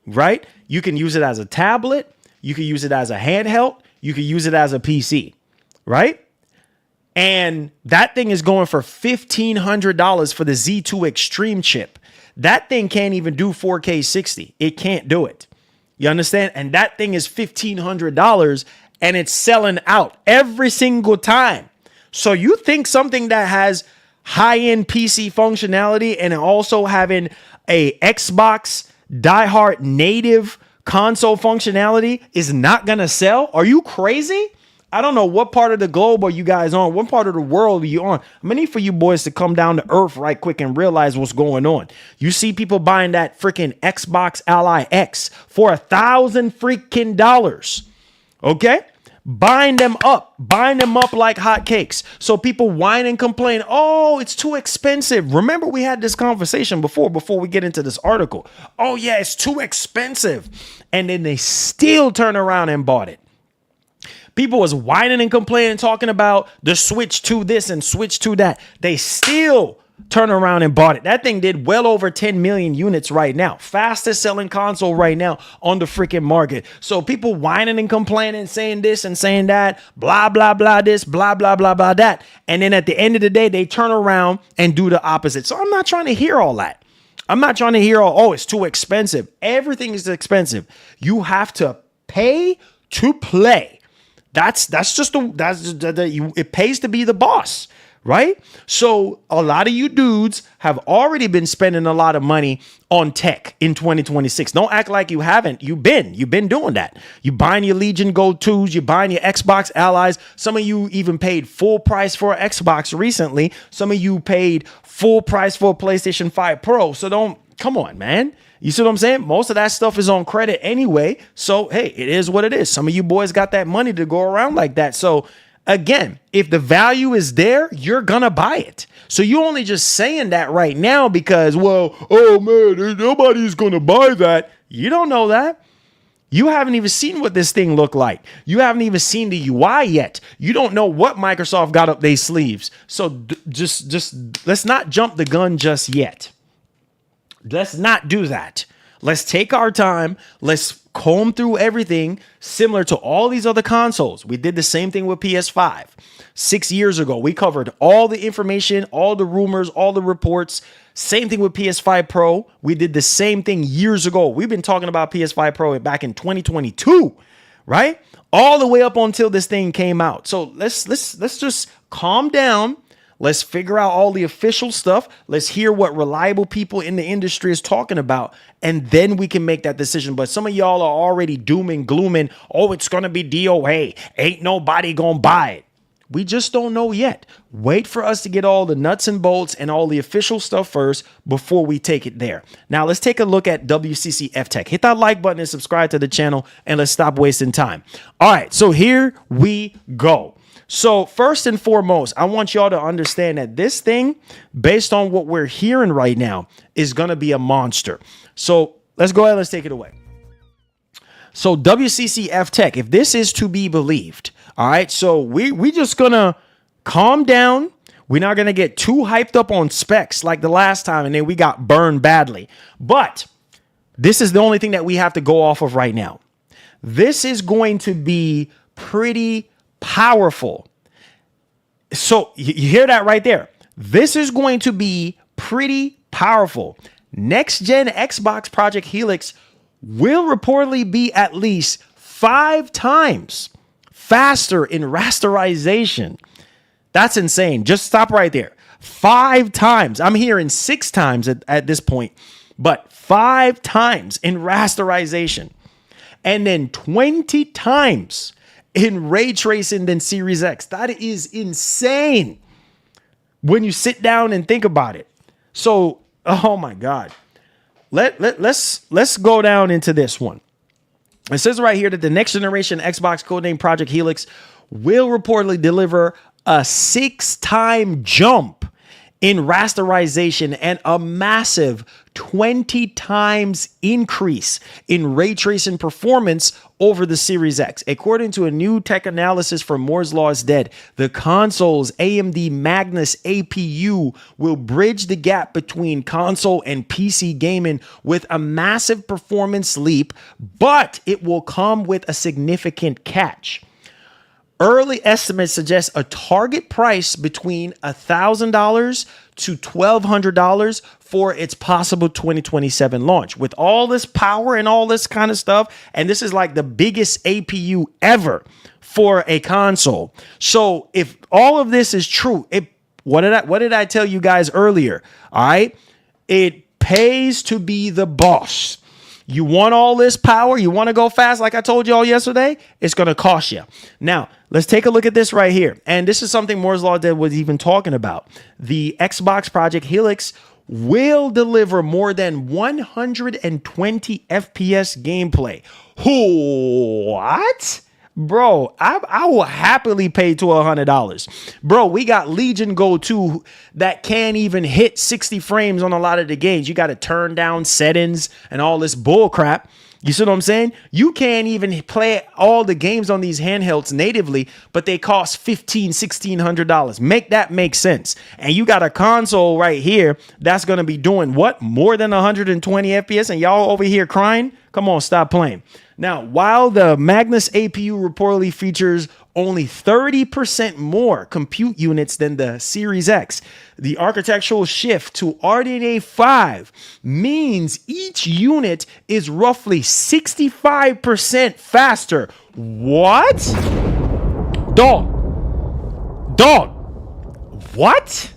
right? You can use it as a tablet. You can use it as a handheld. You can use it as a PC, right? And that thing is going for $1,500 for the Z2 Extreme chip. That thing can't even do 4K 60. It can't do it. You understand? And that thing is $1,500 and it's selling out every single time. So you think something that has high-end PC functionality and also having a Xbox diehard native console functionality is not going to sell? Are you crazy? I don't know what part of the globe are you guys on. What part of the world are you on? I'm gonna need for you boys to come down to earth right quick and realize what's going on. You see people buying that freaking Xbox Ally X for $1,000 freaking dollars. Okay? Buying them up like hotcakes. So people whine and complain, oh, it's too expensive. Remember, we had this conversation before we get into this article. Oh yeah, it's too expensive. And then they still turn around and bought it. People was whining and complaining, talking about the switch to this and switch to that. They still turn around and bought it. That thing did well over 10 million units right now. Fastest selling console right now on the freaking market. So people whining and complaining, saying this and saying that, blah, blah, blah, this, blah, blah, blah, blah, that. And then at the end of the day, they turn around and do the opposite. So I'm not trying to hear all that. I'm not trying to hear oh, it's too expensive. Everything is expensive. You have to pay to play. It pays to be the boss, right? So a lot of you dudes have already been spending a lot of money on tech in 2026. Don't act like you haven't. You've been doing that. You buying your Legion Go 2s, you buying your Xbox Allies. Some of you even paid full price for Xbox recently. Some of you paid full price for a PlayStation 5 Pro. So come on, man. You see what I'm saying? Most of that stuff is on credit anyway. So, hey, it is what it is. Some of you boys got that money to go around like that. So, again, if the value is there, you're going to buy it. So, you only just saying that right now because, well, oh, man, nobody's going to buy that. You don't know that. You haven't even seen what this thing looked like. You haven't even seen the UI yet. You don't know what Microsoft got up their sleeves. So, just let's not jump the gun just yet. Let's not do that. Let's take our time. Let's comb through everything similar to all these other consoles. We did the same thing with PS5 6 years ago. We covered all the information, all the rumors, all the reports. Same thing with PS5 Pro. We did the same thing years ago. We've been talking about PS5 Pro back in 2022, right? All the way up until this thing came out. So let's just calm down. Let's figure out all the official stuff. Let's hear what reliable people in the industry is talking about. And then we can make that decision. But some of y'all are already doom and glooming. Oh, it's going to be DOA. Ain't nobody going to buy it. We just don't know yet. Wait for us to get all the nuts and bolts and all the official stuff first before we take it there. Now, let's take a look at WCCF Tech. Hit that like button and subscribe to the channel. And let's stop wasting time. All right, so here we go. So first and foremost, I want y'all to understand that this thing, based on what we're hearing right now, is going to be a monster. So let's go ahead. Let's take it away. So WCCF Tech, if this is to be believed, all right, so we just going to calm down. We're not going to get too hyped up on specs like the last time, and then we got burned badly. But this is the only thing that we have to go off of right now. This is going to be pretty powerful. So you hear that right there. This is going to be pretty powerful. Next gen Xbox Project Helix will reportedly be at least 5 times faster in rasterization. That's insane. Just stop right there. 5 times. I'm hearing 6 times at this point, but 5 times in rasterization. And then 20 times in ray tracing than Series X. That is insane when you sit down and think about it. So, oh my God. Let's go down into this one. It says right here that the next generation Xbox, codenamed Project Helix, will reportedly deliver a 6-time jump in rasterization and a massive 20 times increase in ray tracing performance over the Series X. According to a new tech analysis from Moore's Law is Dead, the console's AMD Magnus APU will bridge the gap between console and PC gaming with a massive performance leap, but it will come with a significant catch. Early estimates suggest a target price between $1,000 to $1,200 for its possible 2027 launch. With all this power and all this kind of stuff, and this is like the biggest APU ever for a console. So if all of this is true, what did I tell you guys earlier? All right, it pays to be the boss. You want all this power? You want to go fast like I told you all yesterday? It's going to cost you. Now, let's take a look at this right here. And this is something Moore's Law Dead was even talking about. The Xbox Project Helix will deliver more than 120 FPS gameplay. What? Bro, I will happily pay to $100. Bro, we got Legion Go 2 that can't even hit 60 frames on a lot of the games. You got to turn down settings and all this bull crap. You see what I'm saying? You can't even play all the games on these handhelds natively, but they cost $1,500, $1,600. Make that make sense. And you got a console right here that's going to be doing what? More than 120 FPS, and y'all over here crying? Come on, stop playing. Now, while the Magnus APU reportedly features only 30% more compute units than the Series X, the architectural shift to RDNA 5 means each unit is roughly 65% faster. What? Dog. What?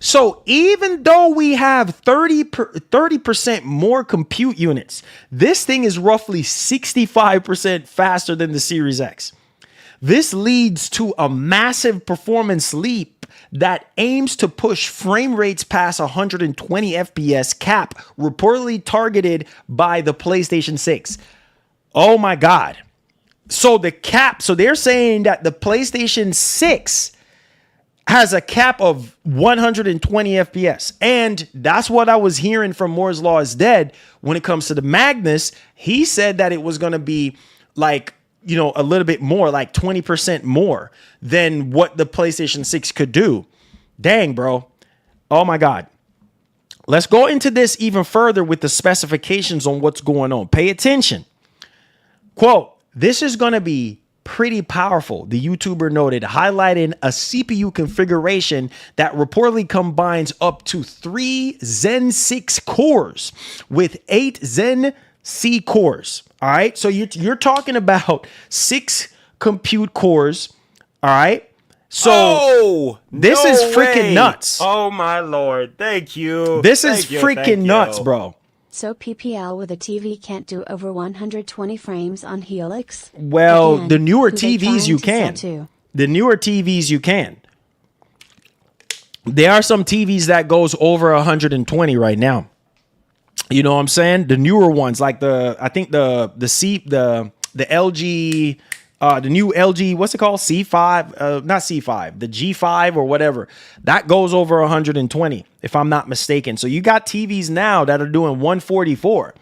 So even though we have 30% more compute units, this thing is roughly 65% faster than the Series X. This leads to a massive performance leap that aims to push frame rates past 120 FPS cap, reportedly targeted by the PlayStation 6. Oh my God. So they're saying that the PlayStation 6 has a cap of 120 FPS. And that's what I was hearing from Moore's Law is Dead when it comes to the Magnus. He said that it was going to be like, a little bit more, like 20% more than what the PlayStation 6 could do. Dang, bro. Oh my God. Let's go into this even further with the specifications on what's going on. Pay attention. Quote, this is going to be pretty powerful, the YouTuber noted, highlighting a CPU configuration that reportedly combines up to 3 Zen 6 cores with 8 Zen C cores. All right. So you're talking about 6 compute cores. All right. So this is freaking nuts. Oh my Lord. Thank you. This is freaking nuts, bro. So PPL with a TV can't do over 120 frames on Helix? Well, Again, the newer who they TVs you trying to can. sell to? The newer TVs you can. There are some TVs that goes over 120 right now. You know what I'm saying? The newer ones, like the LG, the new LG, what's it called? C5, not C5, the G5 or whatever. That goes over 120, if I'm not mistaken. So you got TVs now that are doing 144.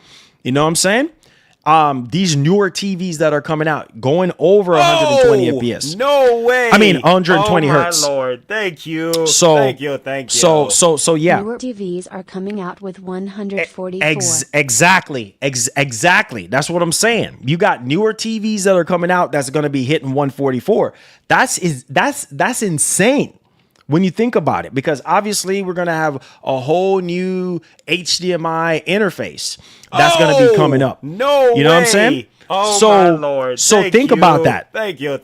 You know what I'm saying? These newer TVs that are coming out going over 120 FPS. No way. I mean 120 hertz. Oh my Lord. Thank you. So thank you. So yeah. Newer TVs are coming out with 144. Exactly. That's what I'm saying. You got newer TVs that are coming out that's going to be hitting 144. That's insane. when you think about it, because obviously we're going to have a whole new HDMI interface that's going to be coming up. No You know what I'm saying? Oh, So- my Lord. so Thank think you. about that. Thank you.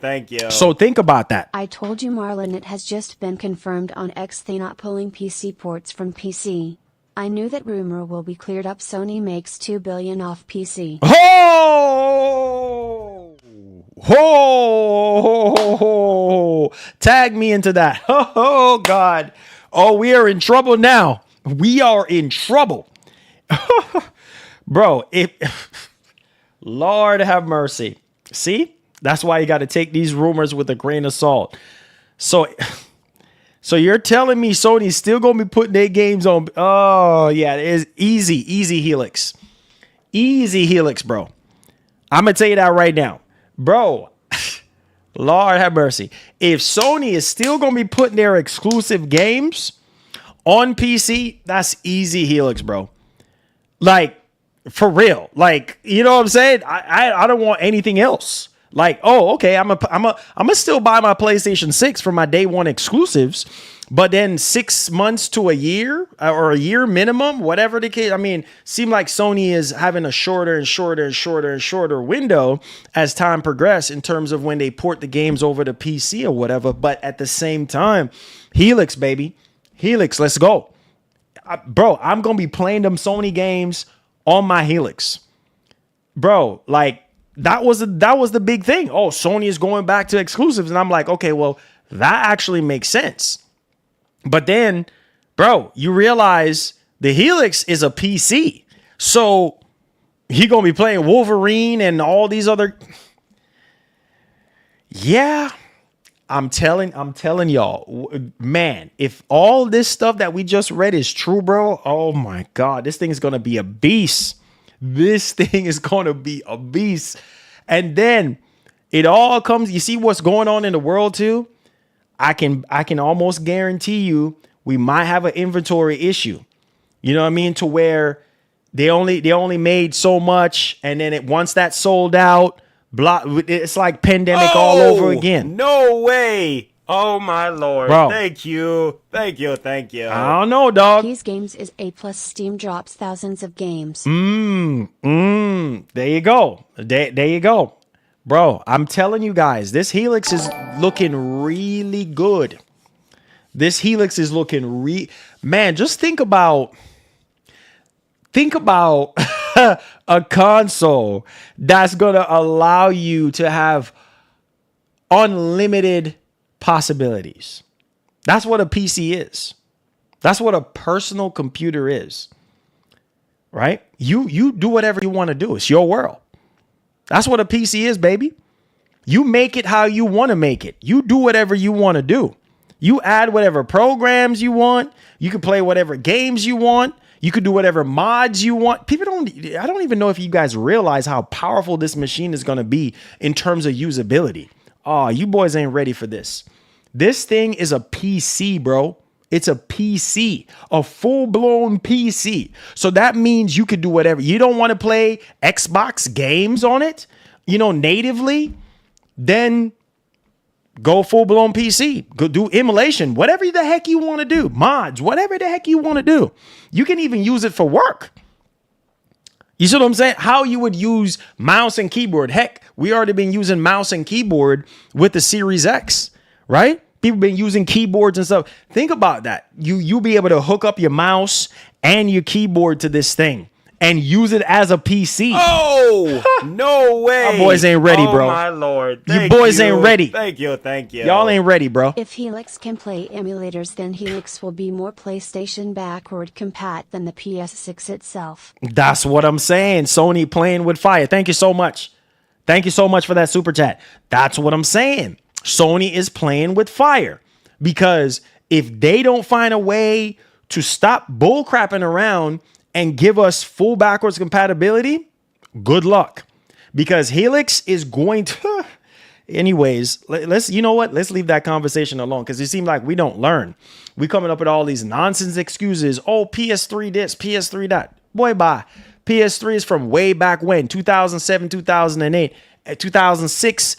So think about that. I told you, Marlon, it has just been confirmed on X they not pulling PC ports from PC. I knew that rumor will be cleared up. Sony makes $2 billion off PC. Oh! Oh! Tag me into that. Oh, God. Oh, we are in trouble now. We are in trouble. Bro, Lord have mercy. See? That's why you got to take these rumors with a grain of salt. So you're telling me Sony's still going to be putting their games on? Oh, yeah, it is easy Helix. Easy Helix, bro. I'm going to tell you that right now. Bro, Lord have mercy. If Sony is still going to be putting their exclusive games on PC, that's easy Helix, bro. Like, for real. Like, you know what I'm saying? I don't want anything else. Like, oh, okay, I'm a still buy my PlayStation 6 for my day one exclusives, but then 6 months to a year or a year minimum, whatever the case. I mean, seem like Sony is having a shorter and shorter window as time progresses in terms of when they port the games over to PC or whatever. But at the same time, Helix, baby, Helix, let's go. Bro, I'm going to be playing them Sony games on my Helix. Bro, like, that was the big thing. Oh, Sony is going back to exclusives. And I'm like, okay, well, that actually makes sense. But then, bro, you realize the Helix is a PC. So he going to be playing Wolverine and all these other. Yeah, I'm telling y'all, man, if all this stuff that we just read is true, bro, oh my God, this thing is going to be a beast. This thing is going to be a beast. And then it all comes, you see what's going on in the world too? I can almost guarantee you we might have an inventory issue. You know what I mean? To where they only made so much, and then once that's sold out, it's like pandemic all over again. No way. Oh, my Lord. Bro. Thank you. I don't know, dog. These games is A+. Steam drops thousands of games. There you go. There you go. Bro, I'm telling you guys, this Helix is looking really good. This Helix is looking man, just think about a console that's going to allow you to have unlimited possibilities. That's what a PC is. That's what a personal computer is. Right? You do whatever you want to do. It's your world. That's what a PC is, baby. You make it how you want to make it. You do whatever you want to do. You add whatever programs you want. You can play whatever games you want. You could do whatever mods you want. I don't even know if you guys realize how powerful this machine is going to be in terms of usability. Oh, you boys ain't ready for this. This thing is a PC, bro. It's a PC, a full-blown PC. So that means you could do whatever. You don't want to play Xbox games on it, natively, then go full-blown PC. Go do emulation, whatever the heck you want to do. Mods, whatever the heck you want to do. You can even use it for work. You see what I'm saying? How you would use mouse and keyboard. Heck, we already been using mouse and keyboard with the Series X, right? People been using keyboards and stuff. Think about that. You'll be able to hook up your mouse and your keyboard to this thing and use it as a PC. Oh, no way. Our boys ain't ready, bro. Oh, my Lord. You boys ain't ready. Thank you. Y'all ain't ready, bro. If Helix can play emulators, then Helix will be more PlayStation backward compat than the PS6 itself. That's what I'm saying. Sony playing with fire. Thank you so much. Thank you so much for that super chat. That's what I'm saying. Sony is playing with fire, because if they don't find a way to stop bullcrapping around and give us full backwards compatibility, good luck, because Helix is going to. Anyways, let's leave that conversation alone, because it seems like we don't learn. We coming up with all these nonsense excuses. Oh, PS3 this, PS3 that. Boy, bye. PS3 is from way back when, 2007, 2008, 2006.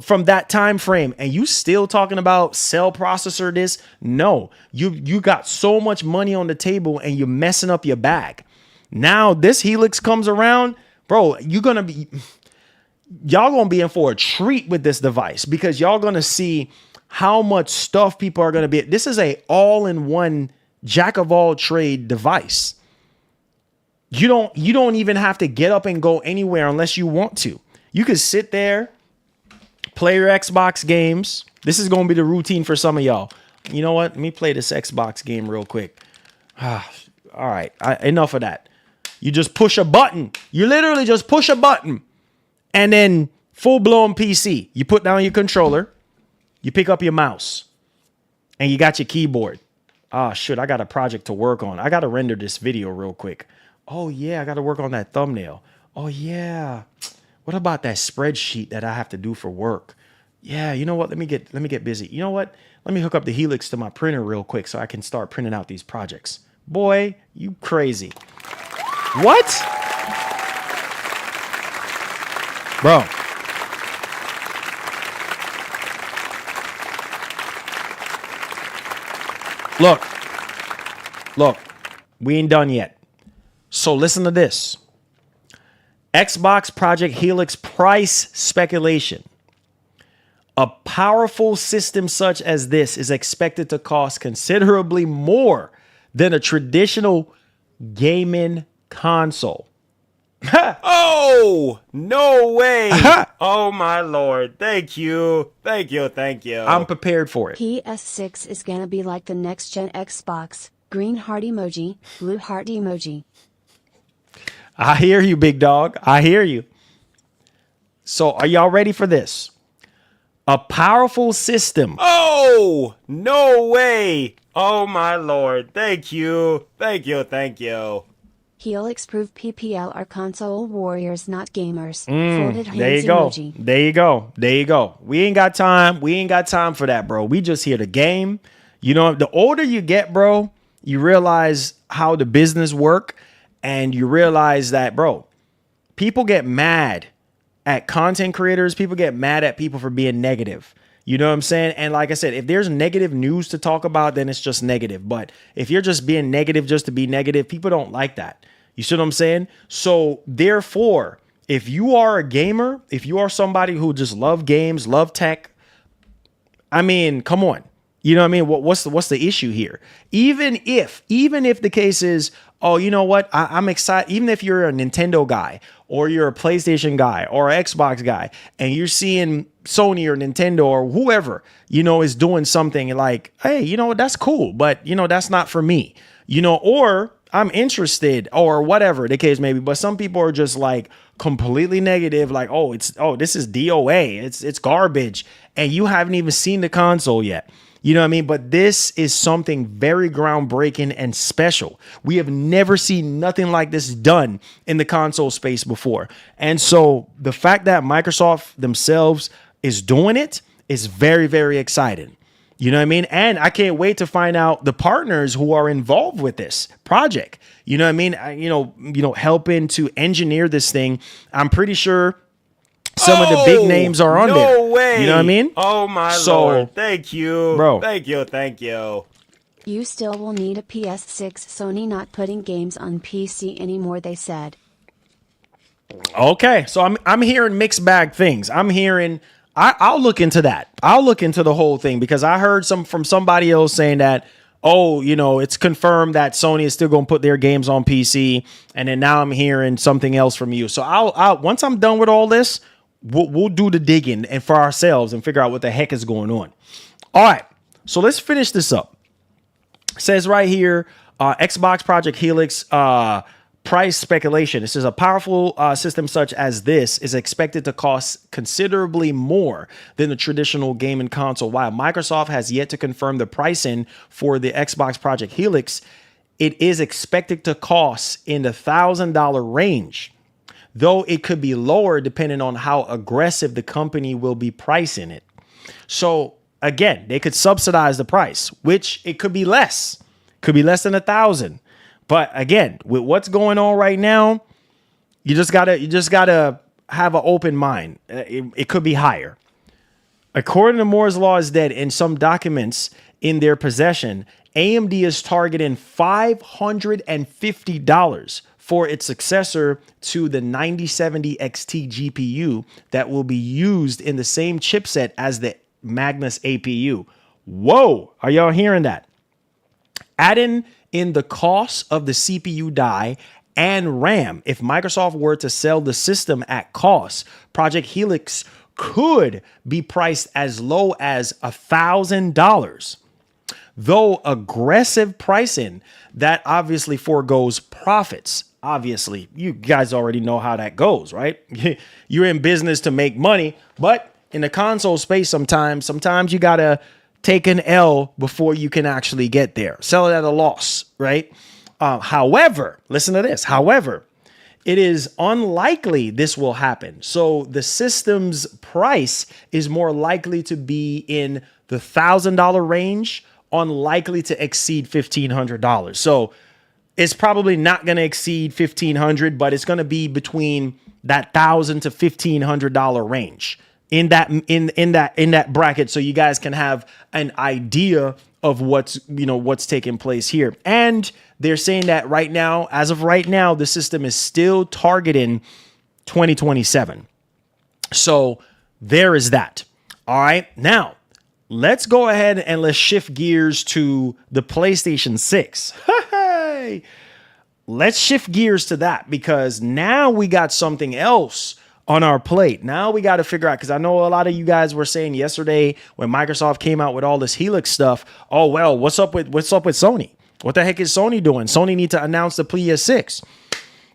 from that time frame, and you still talking about cell processor this? No, you got so much money on the table and you're messing up your bag. Now this Helix comes around, bro, y'all gonna be in for a treat with this device, because y'all gonna see how much stuff people are gonna be. This is a all-in-one jack of all trade device. You don't even have to get up and go anywhere unless you want to. You could sit there, play your Xbox games. This is going to be the routine for some of y'all. You know what? Let me play this Xbox game real quick. All right. Enough of that. You just push a button. You literally just push a button. And then full-blown PC. You put down your controller. You pick up your mouse. And you got your keyboard. Ah, shit. I got a project to work on. I got to render this video real quick. Oh, yeah. I got to work on that thumbnail. Oh, yeah. What about that spreadsheet that I have to do for work? Yeah, you know what? Let me get busy. You know what? Let me hook up the Helix to my printer real quick so I can start printing out these projects. Boy, you crazy. What? Bro. Look, we ain't done yet. So listen to this. Xbox Project Helix price speculation. A powerful system such as this is expected to cost considerably more than a traditional gaming console. Oh, no way. Oh, my Lord. Thank you. Thank you. Thank you. I'm prepared for it. PS6 is gonna be like the next gen Xbox. Green heart emoji, blue heart emoji. I hear you, big dog. I hear you. So are y'all ready for this? A powerful system. Oh, no way. Oh, my Lord. Thank you. Thank you. Thank you. Helix proof PPL are console warriors, not gamers. Folded hands There you go. emoji. There you go. There you go. We ain't got time. We ain't got time for that, bro. We just here to game. The older you get, bro, you realize how the business work. And you realize that, bro, people get mad at content creators. People get mad at people for being negative. You know what I'm saying? And like I said, if there's negative news to talk about, then it's just negative. But if you're just being negative just to be negative, people don't like that. You see what I'm saying? So therefore, if you are a gamer, if you are somebody who just love games, love tech, I mean, come on. You know what I mean? What's the issue here? Even if the case is, oh, you know what? I'm excited. Even if you're a Nintendo guy or you're a PlayStation guy or an Xbox guy and you're seeing Sony or Nintendo or whoever, is doing something like, hey, you know what? That's cool. But, that's not for me, or I'm interested or whatever the case may be. But some people are just like completely negative, like, this is DOA. It's garbage. And you haven't even seen the console yet. You know what I mean? But this is something very groundbreaking and special. We have never seen nothing like this done in the console space before. And so the fact that Microsoft themselves is doing it is very, very exciting. You know what I mean? And I can't wait to find out the partners who are involved with this project. You know what I mean? Helping to engineer this thing. I'm pretty sure some of the big names are on there. No way. You know what I mean? Oh, my Lord. Thank you. Bro. Thank you. Thank you. You still will need a PS6. Sony not putting games on PC anymore, they said. Okay. So I'm hearing mixed bag things. I'm hearing I'll look into that. I'll look into the whole thing because I heard from somebody else saying that, it's confirmed that Sony is still going to put their games on PC. And then now I'm hearing something else from you. So I'll once I'm done with all this, we'll do the digging and for ourselves and figure out what the heck is going on. All right. So let's finish this up. It says right here, Xbox Project Helix price speculation. It says a powerful system such as this is expected to cost considerably more than the traditional gaming console. While Microsoft has yet to confirm the pricing for the Xbox Project Helix, it is expected to cost in the $1,000 range, though it could be lower depending on how aggressive the company will be pricing it. So again, they could subsidize the price, which it could be less. Could be less than 1,000. But again, with what's going on right now, you just gotta have an open mind. It could be higher. According to Moore's Law is Dead, in some documents in their possession, AMD is targeting $550 for its successor to the 9070 XT GPU that will be used in the same chipset as the Magnus APU. Whoa, are y'all hearing that? Adding in the cost of the CPU die and RAM, if Microsoft were to sell the system at cost, Project Helix could be priced as low as $1,000. Though aggressive pricing, that obviously forgoes profits. Obviously, you guys already know how that goes, right? You're in business to make money, but in the console space, sometimes you gotta take an L before you can actually get there. Sell it at a loss, right? However, listen to this. However, it is unlikely this will happen. So the system's price is more likely to be in the $1,000 range, unlikely to exceed $1,500. So it's probably not going to exceed $1,500, but it's going to be between that $1,000 to $1,500 range in that bracket, so you guys can have an idea of what's taking place here. And they're saying that right now, as of right now, the system is still targeting 2027. So there is that. All right. Now, let's go ahead and let's shift gears to the PlayStation 6. Hey, let's shift gears to that, because now we got something else on our plate. Now we got to figure out, because I know a lot of you guys were saying yesterday when Microsoft came out with all this Helix stuff, oh, well, what's up with Sony? What the heck is Sony doing? Sony need to announce the PS6.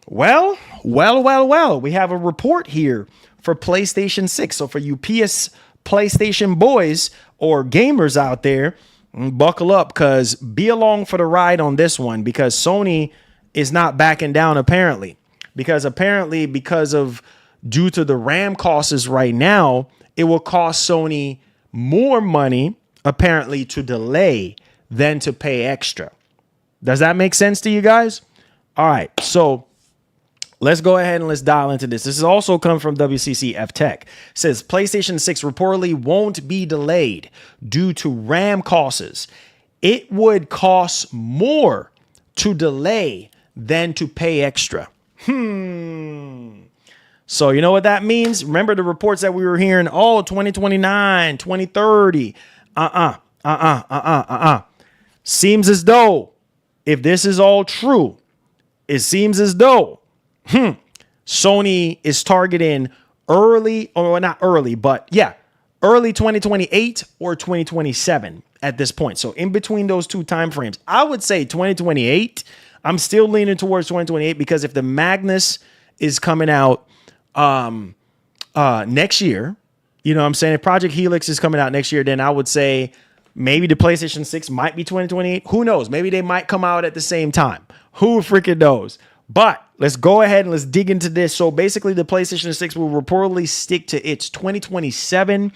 Well, we have a report here for PlayStation 6. So for you PlayStation boys or gamers out there, buckle up, because be along for the ride on this one, because Sony is not backing down apparently. Due to the RAM costs right now, it will cost Sony more money apparently to delay than to pay extra. Does that make sense to you guys? All right, so let's go ahead and let's dial into this. This is also come from WCCF Tech. It says PlayStation 6 reportedly won't be delayed due to RAM costs. It would cost more to delay than to pay extra. So you know what that means? Remember the reports that we were hearing, 2029, 2030. Seems as though, if this is all true, it seems as though Sony is targeting early 2028 or 2027 at this point. So in between those two time frames, I would say 2028. I'm still leaning towards 2028, because if the Magnus is coming out next year, you know what I'm saying? If Project Helix is coming out next year, then I would say maybe the PlayStation 6 might be 2028. Who knows? Maybe they might come out at the same time. Who freaking knows? But let's go ahead and let's dig into this. So basically the PlayStation 6 will reportedly stick to its 2027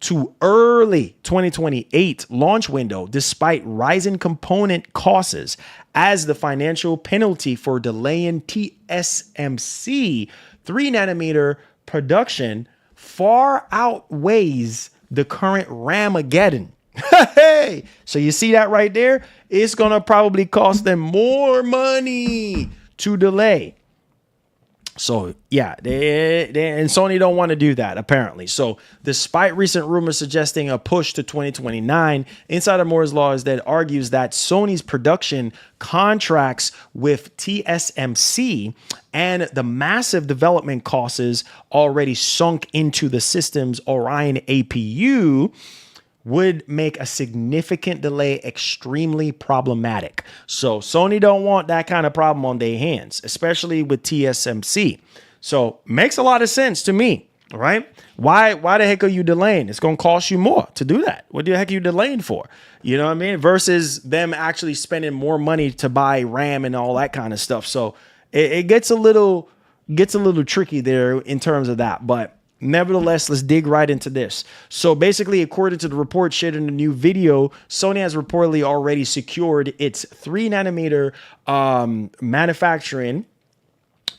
to early 2028 launch window, despite rising component costs, as the financial penalty for delaying TSMC 3nm production far outweighs the current Ramageddon. Hey, so you see that right there? It's going to probably cost them more money to delay. So yeah, and Sony don't want to do that apparently. So despite recent rumors suggesting a push to 2029, Insider Moore's Law is that argues that Sony's production contracts with TSMC and the massive development costs already sunk into the system's Orion APU would make a significant delay extremely problematic. So Sony don't want that kind of problem on their hands, especially with TSMC. So makes a lot of sense to me, right? Why the heck are you delaying? It's going to cost you more to do that. What the heck are you delaying for? You know what I mean? Versus them actually spending more money to buy RAM and all that kind of stuff. So it gets a little tricky there in terms of that, but nevertheless, let's dig right into this. So basically, according to the report shared in the new video, Sony has reportedly already secured its 3nm manufacturing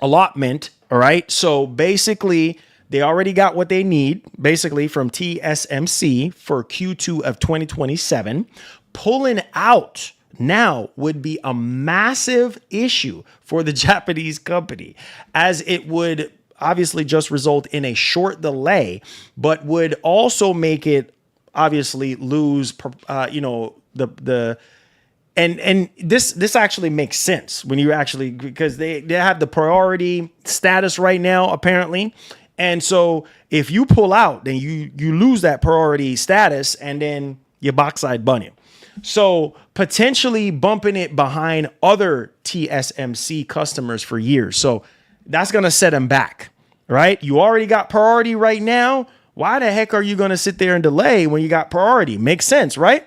allotment. All right. So basically, they already got what they need, basically, from TSMC for Q2 of 2027. Pulling out now would be a massive issue for the Japanese company, as it would obviously just result in a short delay, but would also make it obviously lose, and this actually makes sense when you actually, because they have the priority status right now, apparently. And so if you pull out, then you lose that priority status, and then you backside bunny. So potentially bumping it behind other TSMC customers for years. So that's going to set them back, right? You already got priority right now. Why the heck are you going to sit there and delay when you got priority? Makes sense, right?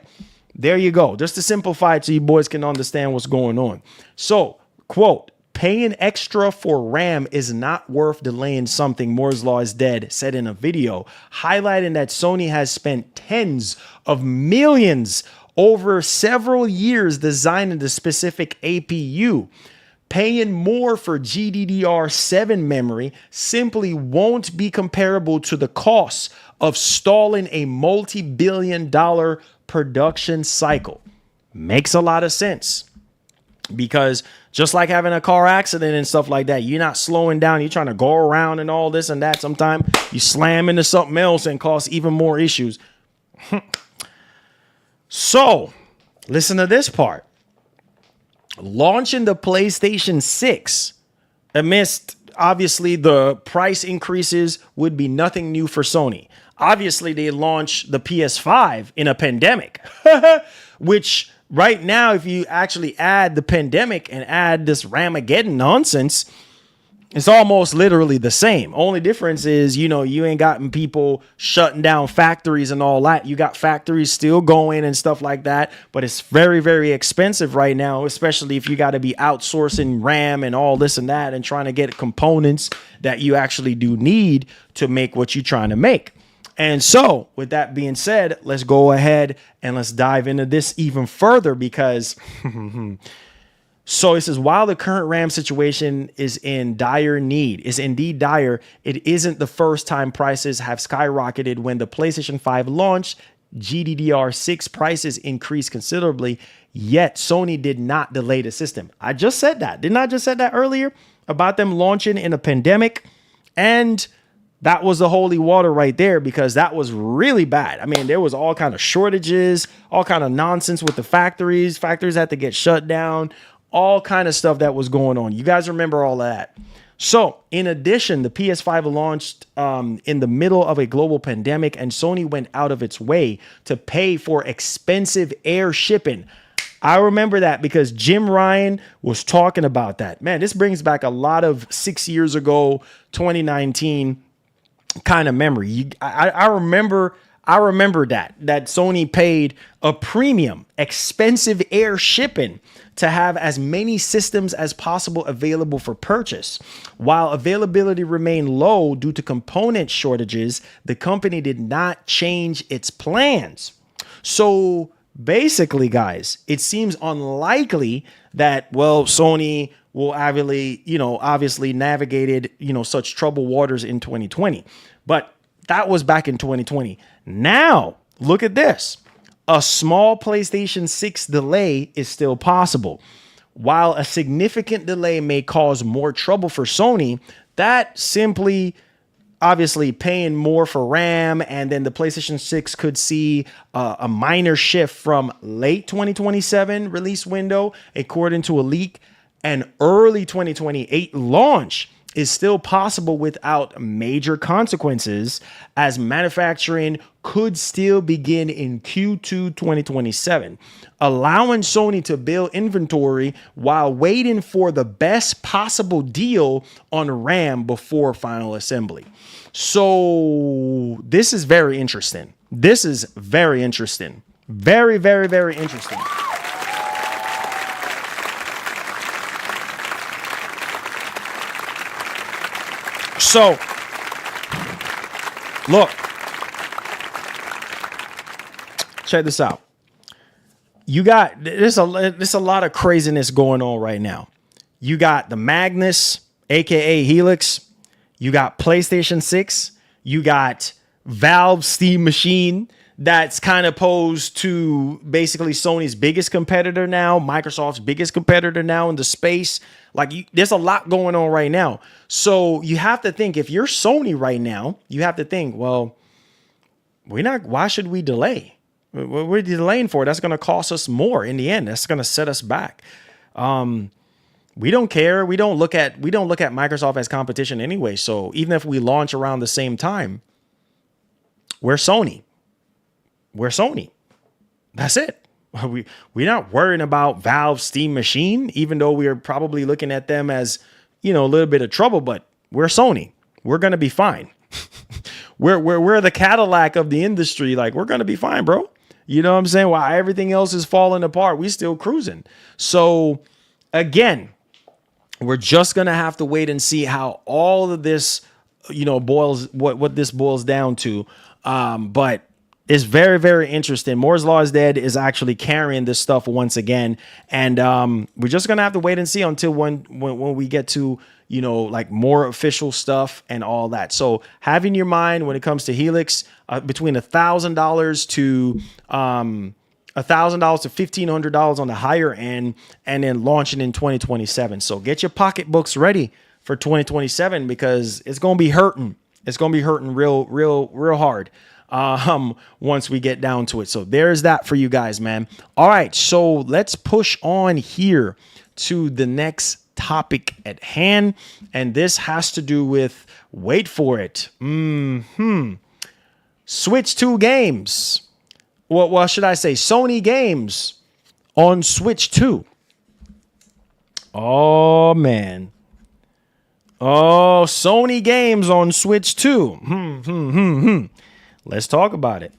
There you go. Just to simplify it so you boys can understand what's going on. So, quote, paying extra for RAM is not worth delaying something. Moore's Law is dead, said in a video, highlighting that Sony has spent tens of millions over several years designing the specific APU. Paying more for GDDR7 memory simply won't be comparable to the cost of stalling a multi-billion-dollar production cycle. Makes a lot of sense, because just like having a car accident and stuff like that, you're not slowing down. You're trying to go around and all this and that. Sometimes you slam into something else and cause even more issues. So listen to this part. Launching the PlayStation 6 amidst obviously the price increases would be nothing new for Sony. Obviously, they launched the PS5 in a pandemic, which right now, if you actually add the pandemic and add this Ramageddon nonsense, it's almost literally the same. Only difference is, you ain't gotten people shutting down factories and all that. You got factories still going and stuff like that, but it's very, very expensive right now, especially if you got to be outsourcing RAM and all this and that and trying to get components that you actually do need to make what you're trying to make. And so, with that being said, let's go ahead and let's dive into this even further, because so it says, while the current RAM situation is indeed dire, it isn't the first time prices have skyrocketed. When the PlayStation 5 launched, GDDR6 prices increased considerably, yet Sony did not delay the system. I just said that. Didn't I just say that earlier about them launching in a pandemic? And that was the holy water right there, because that was really bad. I mean, there was all kind of shortages, all kind of nonsense with the factories. Factories had to get shut down, all kind of stuff that was going on. You guys remember all of that. So in addition, the PS5 launched in the middle of a global pandemic, and Sony went out of its way to pay for expensive air shipping. I remember that because Jim Ryan was talking about that. Man, this brings back a lot of 6 years ago, 2019 kind of memory. I remember that Sony paid a premium, expensive air shipping to have as many systems as possible available for purchase. While availability remained low due to component shortages, the company did not change its plans. So basically, guys, it seems unlikely that, Sony will obviously navigated, such troubled waters in 2020. But that was back in 2020. Now, look at this. A small PlayStation 6 delay is still possible. While a significant delay may cause more trouble for Sony, that simply obviously paying more for RAM, and then the PlayStation 6 could see a minor shift from late 2027 release window, according to a leak. An early 2028 launch is still possible without major consequences, as manufacturing could still begin in Q2 2027, allowing Sony to build inventory while waiting for the best possible deal on RAM before final assembly. So this is very interesting. Very, very, very interesting. So, look, check this out. You got, there's a lot of craziness going on right now. You got the Magnus, aka Helix. You got PlayStation 6. You got Valve Steam Machine that's kind of posed to basically Sony's biggest competitor now, Microsoft's biggest competitor now in the space. Like there's a lot going on right now. So you have to think, if you're Sony right now, you have to think, well, why should we delay? We're delaying for it. That's going to cost us more in the end. That's going to set us back. We don't care. We don't look at Microsoft as competition anyway. So even if we launch around the same time, we're Sony. We're Sony. That's it. We're not worrying about Valve Steam Machine, even though we are probably looking at them as, a little bit of trouble, but we're Sony. We're going to be fine. we're the Cadillac of the industry. Like, we're going to be fine, bro. You know what I'm saying? While everything else is falling apart, we still cruising. So again, we're just going to have to wait and see how all of this, boils what this boils down to. But it's very, very interesting. Moore's Law is Dead is actually carrying this stuff once again. And we're just going to have to wait and see until when we get to, like more official stuff and all that. So have in your mind when it comes to Helix, between $1,000 to $1,000 to $1,500 on the higher end, and then launching in 2027. So get your pocketbooks ready for 2027 because it's going to be hurting. It's going to be hurting real hard once we get down to it. So there's that for you guys, man. All right, so let's push on here to the next topic at hand, and this has to do with, wait for it, Switch 2 games. Well, should I say Sony games on Switch 2? Oh man. Oh, Sony games on Switch 2. Let's talk about it.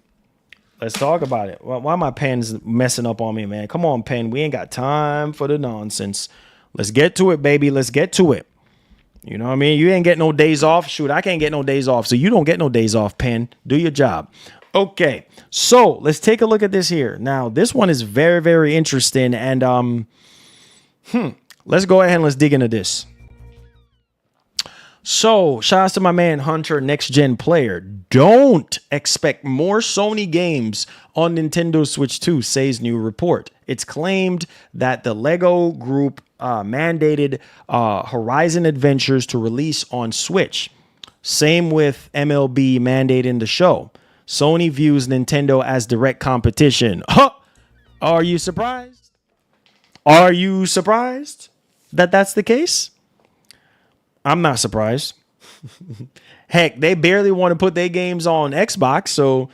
Why my pen's messing up on me, man? Come on, pen. We ain't got time for the nonsense. Let's get to it, baby. Let's get to it. You know what I mean? You ain't get no days off. Shoot, I can't get no days off. So you don't get no days off, pen. Do your job. Okay, so let's take a look at this here. Now, this one is very, very interesting. And let's go ahead and let's dig into this. So, shout out to my man Hunter, Next Gen Player. Don't expect more Sony games on Nintendo Switch 2, says new report. It's claimed that the Lego Group mandated Horizon Adventures to release on Switch. Same with MLB mandating the show. Sony views Nintendo as direct competition. Huh! Are you surprised? Are you surprised that that's the case? I'm not surprised. Heck, they barely want to put their games on Xbox, so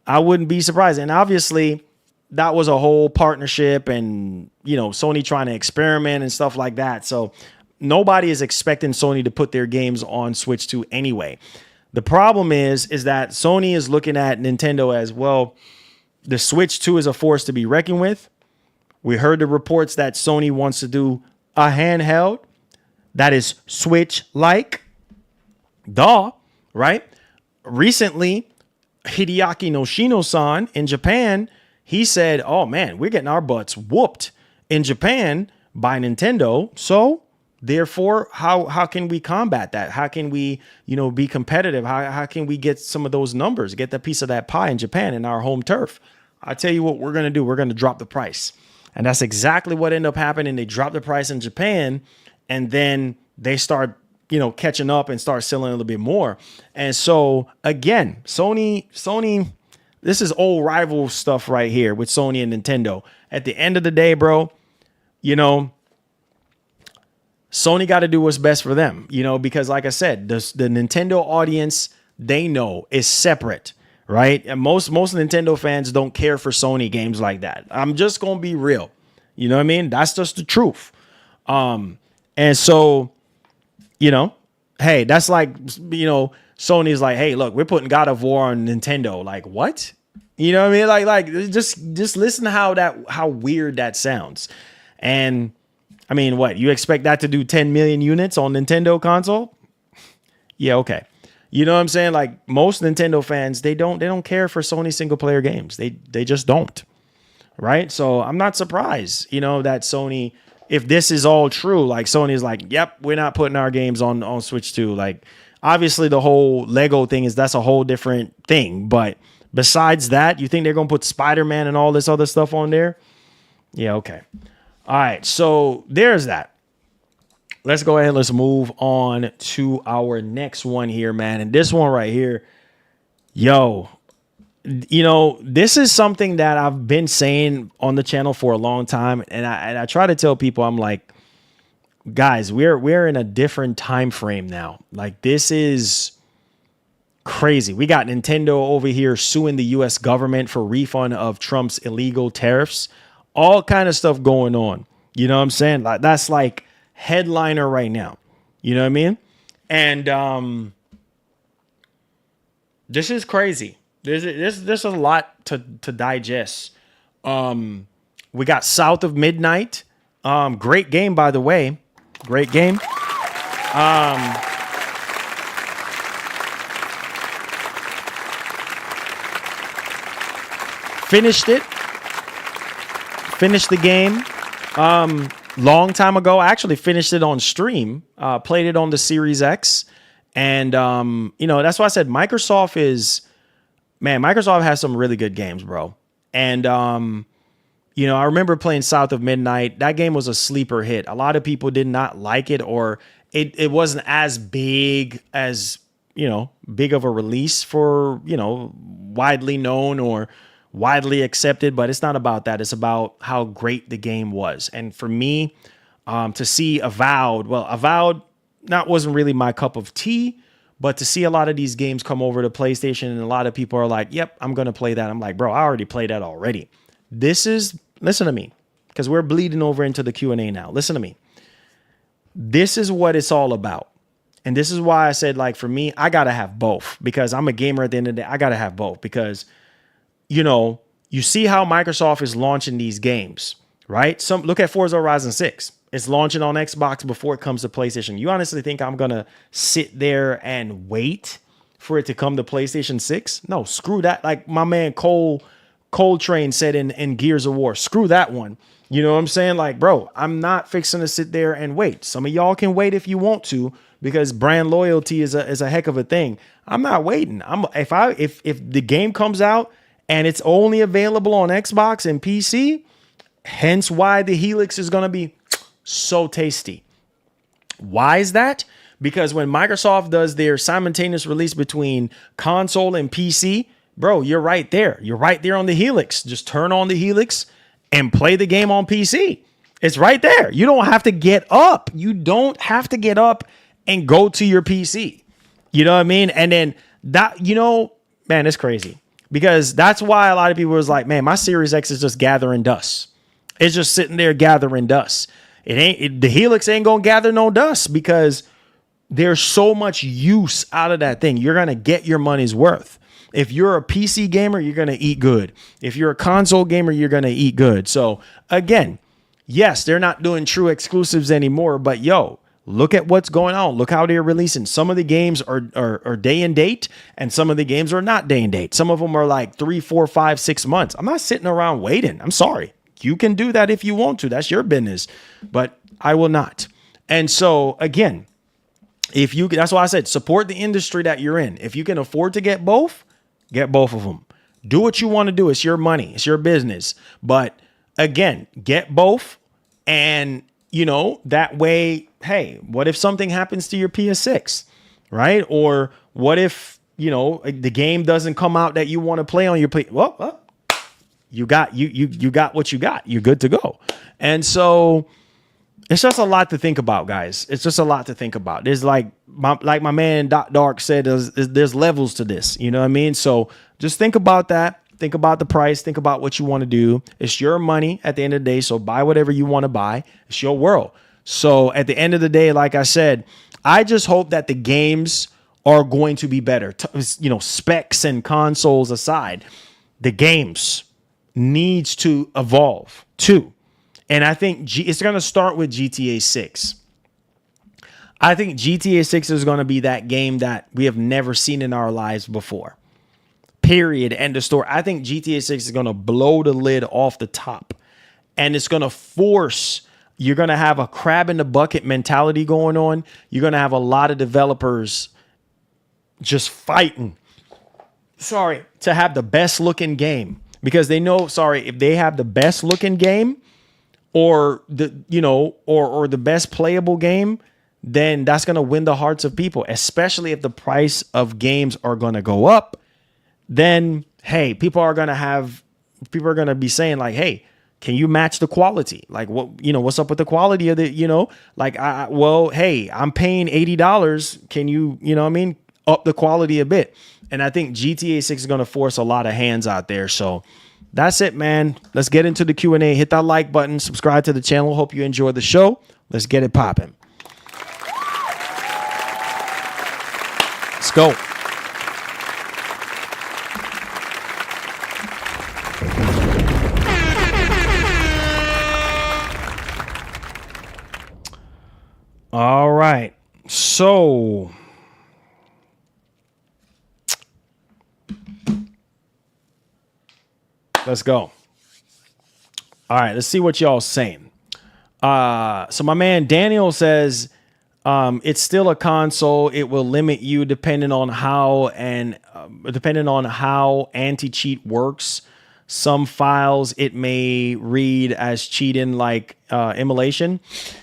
I wouldn't be surprised. And obviously, that was a whole partnership and, Sony trying to experiment and stuff like that. So nobody is expecting Sony to put their games on Switch 2 anyway. The problem is that Sony is looking at Nintendo as, well, the Switch 2 is a force to be reckoned with. We heard the reports that Sony wants to do a handheld that is Switch-like. Right? Recently, Hideaki Noshino-san in Japan, he said, oh man, we're getting our butts whooped in Japan by Nintendo. So therefore, how can we combat that? How can we, be competitive? How can we get some of those numbers, get the piece of that pie in Japan in our home turf? I tell you what we're going to do. We're going to drop the price. And that's exactly what ended up happening. They dropped the price in Japan, and then they start, catching up and start selling a little bit more. And so again, Sony, this is old rival stuff right here with Sony and Nintendo. At the end of the day, bro, Sony got to do what's best for them, because like I said, the Nintendo audience, they know is separate, right? And most Nintendo fans don't care for Sony games like that. I'm just going to be real. You know what I mean? That's just the truth. And so, hey, that's like, Sony's like, hey, look, we're putting God of War on Nintendo. Like, what? You know what I mean? Like just listen to how weird that sounds. And I mean, what, you expect that to do 10 million units on Nintendo console? Yeah, okay. You know what I'm saying? Like most Nintendo fans, they don't care for Sony single player games. They just don't. Right? So I'm not surprised, that Sony, if this is all true, like Sony's like, yep, we're not putting our games on Switch 2. Like, Obviously, the whole Lego thing that's a whole different thing. But besides that, you think they're going to put Spider-Man and all this other stuff on there? Yeah, okay. All right, so there's that. Let's go ahead and let's move on to our next one here, man. And this one right here, yo, you know, this is something that I've been saying on the channel for a long time. And I try to tell people, I'm like, guys, we're in a different time frame now. Like, this is crazy. We got Nintendo over here suing the US government for refund of Trump's illegal tariffs. All kind of stuff going on. You know what I'm saying? Like, that's like headliner right now. You know what I mean? And this is crazy. There's a lot to digest. We got South of Midnight. Great game, by the way. Great game. Finished it. Finished the game. Long time ago. I actually finished it on stream. Played it on the Series X. And, you know, that's why I said Microsoft has some really good games, bro. And, you know, I remember playing South of Midnight. That game was a sleeper hit. A lot of people did not like it, or it wasn't as big as, you know, big of a release for, you know, widely known or widely accepted. But it's not about that. It's about how great the game was. And for me, to see Avowed wasn't really my cup of tea. But to see a lot of these games come over to PlayStation and a lot of people are like, yep, I'm going to play that. I'm like, bro, I already played that already. Listen to me, because we're bleeding over into the Q&A now. Listen to me. This is what it's all about. And this is why I said, like, for me, I got to have both, because I'm a gamer at the end of the day. I got to have both because, you know, you see how Microsoft is launching these games, right? Look at Forza Horizon 6. It's launching on Xbox before it comes to PlayStation. You honestly think I'm going to sit there and wait for it to come to PlayStation 6? No, screw that. Like my man Coltrane said in Gears of War, screw that one. You know what I'm saying? Like, bro, I'm not fixing to sit there and wait. Some of y'all can wait if you want to, because brand loyalty is a heck of a thing. I'm not waiting. If the game comes out and it's only available on Xbox and PC, hence why the Helix is going to be so tasty. Why is that? Because when Microsoft does their simultaneous release between console and PC, bro, you're right there. You're right there on the Helix. Just turn on the Helix and play the game on PC. It's right there. You don't have to get up. You don't have to get up and go to your PC. You know what I mean? And then that, you know, man, it's crazy. Because that's why a lot of people was like, man, my Series X is just gathering dust. It's just sitting there gathering dust. The Helix ain't gonna gather no dust because there's so much use out of that thing. You're gonna get your money's worth. If you're a PC gamer, you're gonna eat good. If you're a console gamer, you're gonna eat good. So again, yes, they're not doing true exclusives anymore, but yo, look at what's going on. Look how they're releasing. Some of the games are day and date, and some of the games are not day and date. Some of them are like 3, 4, 5, 6 months. I'm not sitting around waiting. I'm sorry. You can do that if you want to. That's your business, but I will not. And so again, that's why I said, support the industry that you're in. If you can afford to get both of them. Do what you want to do. It's your money. It's your business. But again, get both. And, you know, that way, hey, what if something happens to your PS6, right? Or what if, you know, the game doesn't come out that you want to play on your play? Well, you got what you got. You're good to go. And so it's just a lot to think about, guys. It's just a lot to think about. There's like my man Doc Dark said, there's levels to this. You know what I mean? So just think about that. Think about the price. Think about what you want to do. It's your money at the end of the day. So buy whatever you want to buy. It's your world. So at the end of the day, like I said, I just hope that the games are going to be better. You know, specs and consoles aside, the games needs to evolve too. And I think it's going to start with GTA 6. I think GTA 6 is going to be that game that we have never seen in our lives before. Period. End of story. I think GTA 6 is going to blow the lid off the top. And it's going to force, you're going to have a crab in the bucket mentality going on. You're going to have a lot of developers just fighting, to have the best looking game, because they know, if they have the best looking game or or the best playable game, then that's going to win the hearts of people, especially if the price of games are going to go up. Then, hey, people are going to be saying like, hey, can you match the quality? Like, what's up with the quality of the, hey, I'm paying $80. Can you, up the quality a bit? And I think GTA 6 is going to force a lot of hands out there. So that's it, man. Let's get into the Q&A. Hit that like button, subscribe to the channel. Hope you enjoy the show. Let's get it popping. Let's go. All right. So let's go. All right, let's see what y'all saying. So my man Daniel says it's still a console. It will limit you depending on how anti-cheat works. Some files it may read as cheating, like immolation.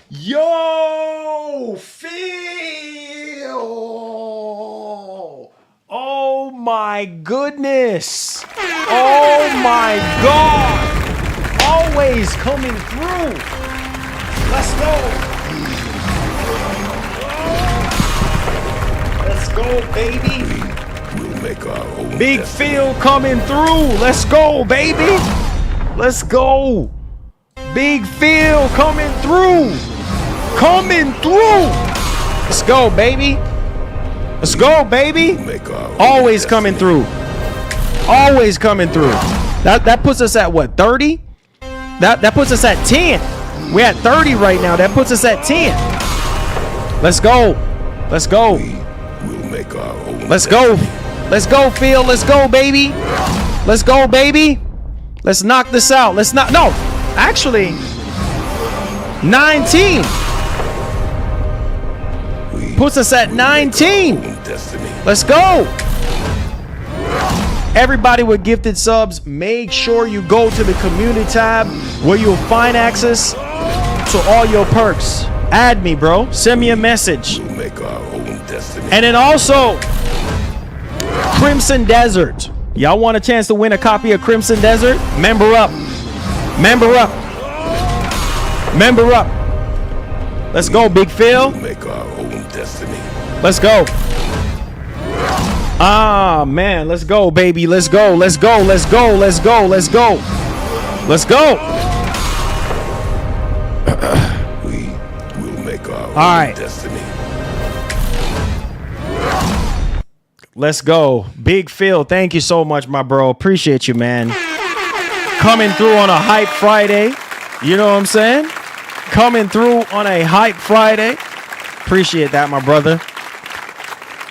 Yo, Phil! Oh my goodness! Oh my God! Always coming through. Let's go. Let's go, baby. We'll make our own Big destiny. Phil coming through. Let's go, baby. Let's go. Big Phil coming through. Coming through. Let's go, baby. Let's go, baby. Make our own Always destiny. coming through. Always coming through. That puts us at what, 30? That puts us at 10. We're at 30 right now. That puts us at 10. Let's go. Let's go. We'll make our own Let's destiny. go. Let's go, Phil. Let's go, baby. Let's go, baby. Let's knock this out. No, actually, 19. Puts us at 19. Destiny. Let's go. Everybody with gifted subs, make sure you go to the community tab where you'll find access to all your perks. Add me, bro. Send me a message. We'll make our own destiny. And then also, Crimson Desert. Y'all want a chance to win a copy of Crimson Desert? Member up. Member up. Member up. Let's go, Big Phil. We'll make our own destiny. Let's go. Ah, man. Let's go, baby. Let's go. Let's go. Let's go. Let's go. Let's go. Let's go. We will make our own right. destiny. Let's go. Big Phil, thank you so much, my bro. Appreciate you, man. Coming through on a hype Friday. You know what I'm saying? Coming through on a hype Friday. Appreciate that, my brother.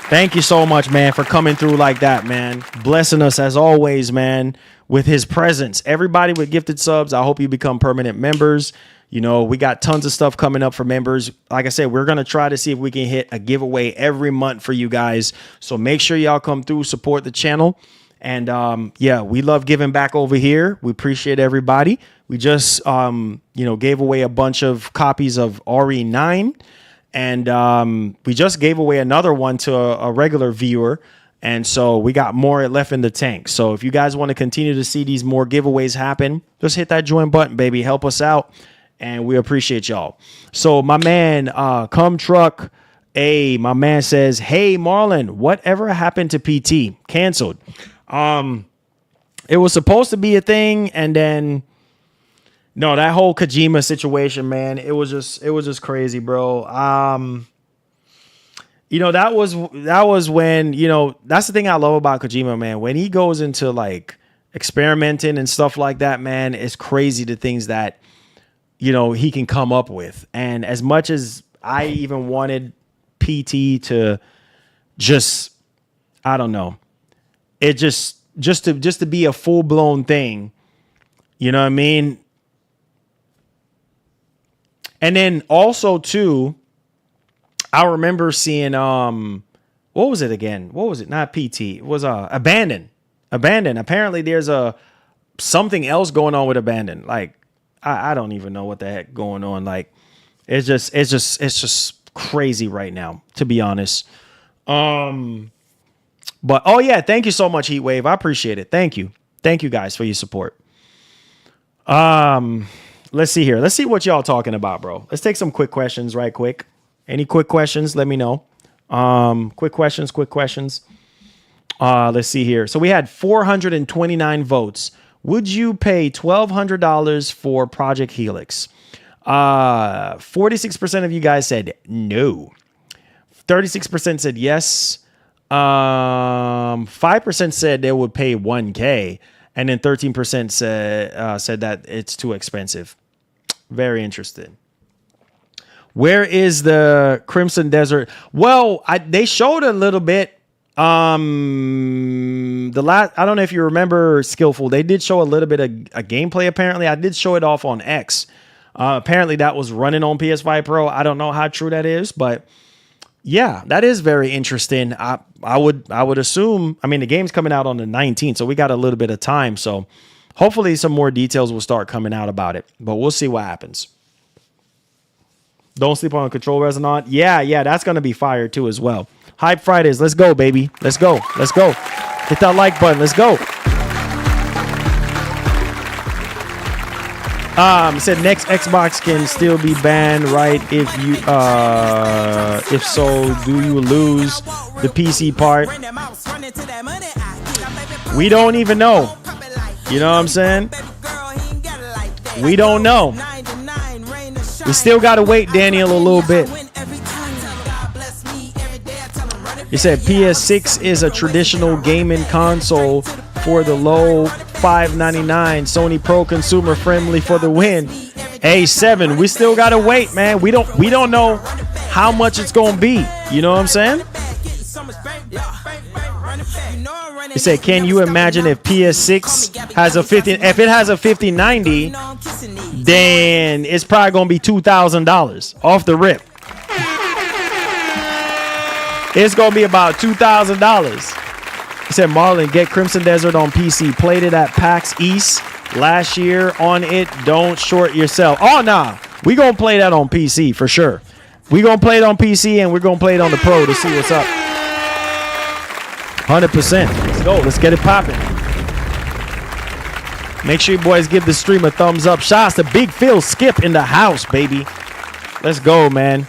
Thank you so much, man, for coming through like that, man. Blessing us as always, man, with his presence. Everybody with gifted subs, I hope you become permanent members. You know, we got tons of stuff coming up for members. Like I said, we're going to try to see if we can hit a giveaway every month for you guys. So make sure y'all come through, support the channel. And yeah, we love giving back over here. We appreciate everybody. We just, gave away a bunch of copies of RE9. And we just gave away another one to a regular viewer. And so we got more left in the tank. So if you guys want to continue to see these more giveaways happen, just hit that join button, baby. Help us out. And we appreciate y'all. So my man, Come Truck A, my man says, hey, Marlon, whatever happened to PT? Canceled. It was supposed to be a thing. And then, no, that whole Kojima situation, man, it was just crazy, bro. That was when, that's the thing I love about Kojima, man. When he goes into like experimenting and stuff like that, man, it's crazy the things that, he can come up with. And as much as I even wanted PT to just, I don't know, it just to be a full blown thing, you know what I mean? And then also too, I remember seeing what was it again? What was it? Not PT. It was Abandon. Abandon. Apparently there's something else going on with Abandon. Like I don't even know what the heck going on. Like it's just crazy right now, to be honest. But oh yeah, thank you so much, Heatwave. I appreciate it. Thank you guys for your support. Let's see here. Let's see what y'all talking about, bro. Let's take some quick questions right quick. Any quick questions? Let me know. Quick questions. Let's see here. So we had 429 votes. Would you pay $1,200 for Project Helix? 46% of you guys said no. 36% said yes. 5% said they would pay $1,000, and then 13% said that it's too expensive. Very interesting. Where is the Crimson Desert? Well, they showed a little bit. I don't know if you remember, Skillful. They did show a little bit of a gameplay. Apparently, I did show it off on X. Apparently, that was running on PS5 Pro. I don't know how true that is, but yeah, that is very interesting. I would assume. I mean, the game's coming out on the 19th, so we got a little bit of time. So hopefully, some more details will start coming out about it. But we'll see what happens. Don't sleep on Control Resonant. Yeah, that's gonna be fire too as well. Hype Fridays, let's go, baby. Let's go. Hit that like button. Let's go. It said next Xbox can still be banned, right? If so, do you lose the PC part? We don't even know. You know what I'm saying? We don't know. We still gotta wait, Daniel, a little bit. He said PS6 is a traditional gaming console for the low $599. Sony Pro consumer friendly for the win. A7, we still gotta wait, man. We don't know how much it's gonna be. You know what I'm saying? He said, can you imagine if PS6 has a 5090, then it's probably gonna be $2,000 off the rip. It's gonna be about $2,000. He said, Marlon, get Crimson Desert on PC. Played it at PAX East last year on it. Don't short yourself. Oh, nah. We gonna play that on PC for sure. We gonna play it on PC and we're gonna play it on the Pro to see what's up. 100%. Let's go. Let's get it popping. Make sure you boys give the stream a thumbs up. Shots to Big Phil Skip in the house, baby. Let's go, man.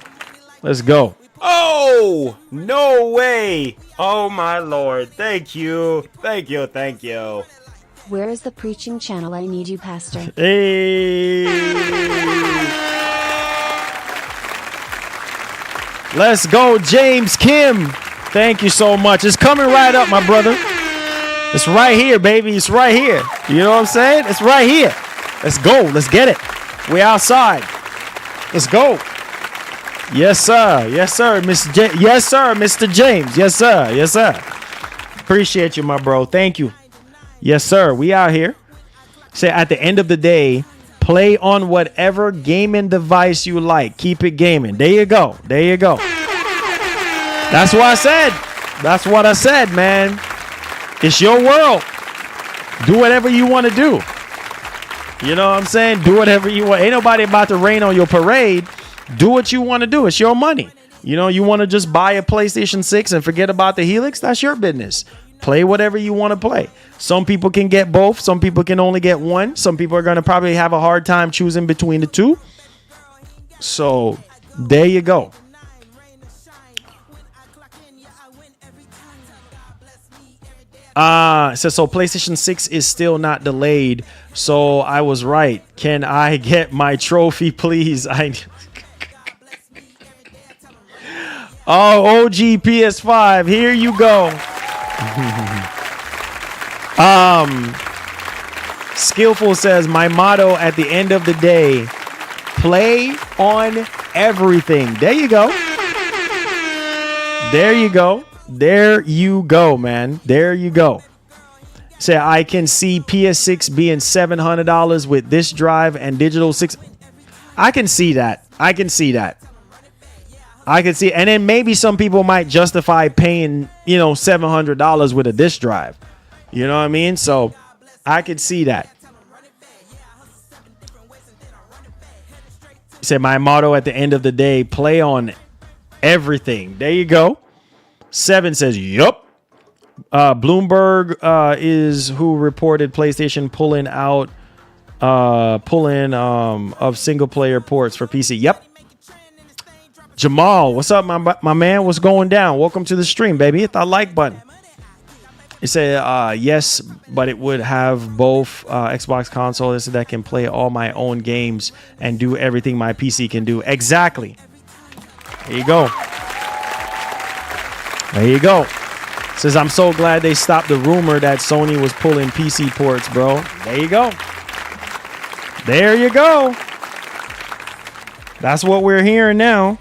Let's go. Oh, no way. Oh, my Lord. Thank you. Where is the preaching channel? I need you, Pastor. Hey. Let's go, James Kim. Thank you so much. It's coming right up, my brother. It's right here, baby. It's right here. You know what I'm saying? It's right here. Let's go. Let's get it. We outside. Let's go. Yes, sir. Yes, sir. Yes, sir, Mr. James. Yes, sir. Yes, sir. Appreciate you, my bro. Thank you. Yes, sir. We out here. Say at the end of the day, play on whatever gaming device you like. Keep it gaming. There you go. There you go. That's what I said. That's what I said, man. It's your world. Do whatever you want to do. You know what I'm saying? Do whatever you want. Ain't nobody about to rain on your parade. Do what you want to do. It's your money. You know, you want to just buy a PlayStation 6 and forget about the Helix? That's your business. Play whatever you want to play. Some people can get both. Some people can only get one. Some people are going to probably have a hard time choosing between the two. So, there you go. So PlayStation 6 is still not delayed. So, I was right. Can I get my trophy, please? Oh, OG PS5. Here you go. Skillful says, my motto at the end of the day, play on everything. There you go. There you go. There you go, man. There you go. Say, I can see PS6 being $700 with this drive and digital 6. I can see that. I can see that. I could see, and then maybe some people might justify paying, $700 with a disk drive. You know what I mean? So I could see that. He said, my motto at the end of the day, play on everything. There you go. 7 says, yup. Bloomberg is who reported PlayStation pulling of single player ports for PC. Yep. Jamal, what's up, my man? What's going down? Welcome to the stream, baby. Hit that like button. He said, yes, but it would have both Xbox consoles that can play all my own games and do everything my PC can do. Exactly. There you go. There you go. Says, I'm so glad they stopped the rumor that Sony was pulling PC ports, bro. There you go. There you go. That's what we're hearing now.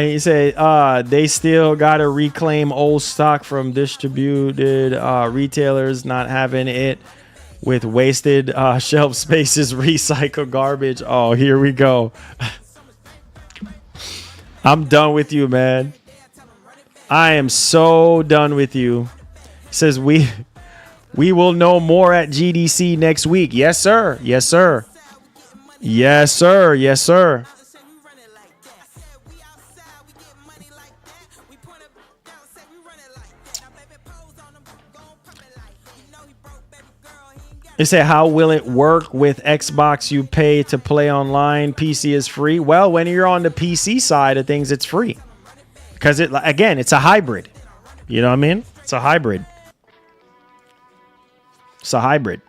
He said they still gotta reclaim old stock from distributed retailers not having it with wasted shelf spaces, recycle garbage. Oh, here we go. I'm done with you, man. I am so done with you. He says we will know more at GDC next week. Yes, sir. Yes, sir. Yes, sir. Yes, sir. They say, how will it work with Xbox? You pay to play online. PC is free. Well, when you're on the PC side of things, it's free. Because, it's a hybrid. You know what I mean? It's a hybrid. It's a hybrid.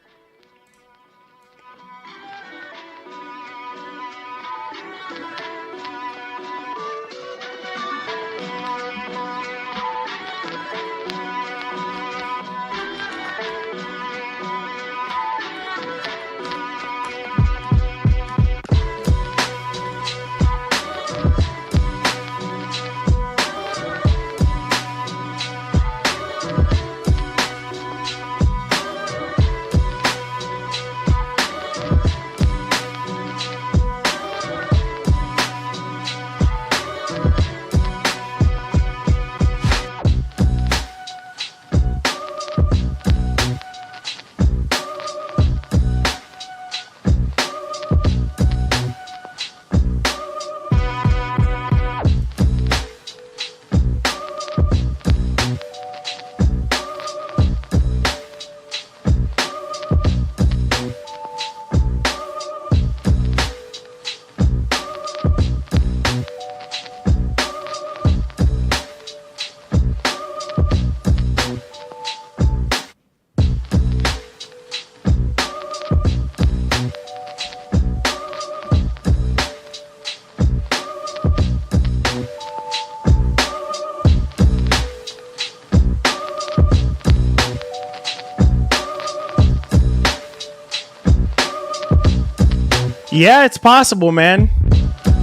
Yeah, it's possible, man.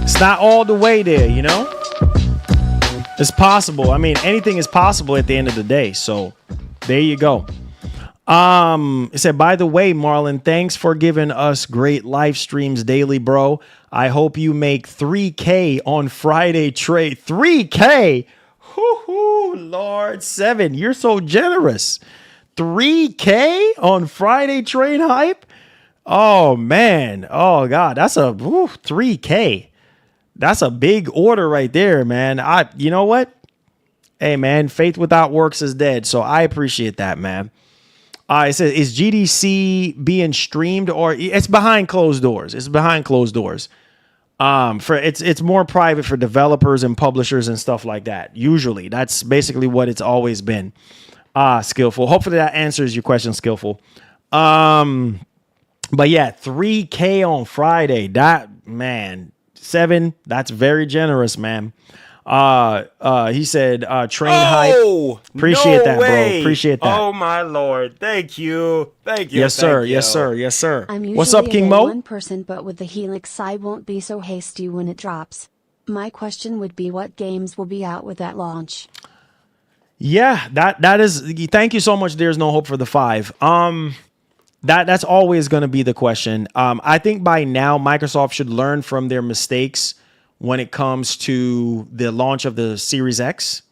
It's not all the way there, you know? It's possible. I mean, anything is possible at the end of the day. So there you go. It said, by the way, Marlon, thanks for giving us great live streams daily, bro. I hope you make 3K on Friday trade. 3K? Hoo-hoo, Lord 7. You're so generous. 3K on Friday trade hype? Oh, man. Oh, God. That's a 3K. That's a big order right there, man. You know what? Hey, man, faith without works is dead. So I appreciate that, man. It says, is GDC being streamed or it's behind closed doors? It's behind closed doors. It's more private for developers and publishers and stuff like that. Usually, that's basically what it's always been. Skillful. Hopefully that answers your question, Skillful. But yeah, 3K on Friday. That, man, 7. That's very generous, man. He said, train hype. Appreciate that, bro. Appreciate that. Oh my Lord. Thank you. Thank you. Yes, sir. Thank you. Yes, sir. Yes, sir. I'm usually What's up, a King day Mo? one person, but with the Helix I won't be so hasty when it drops. My question would be, what games will be out with that launch? Yeah, that is. Thank you so much. There's no hope for the 5. That's always going to be the question. I think by now Microsoft should learn from their mistakes when it comes to the launch of the Series X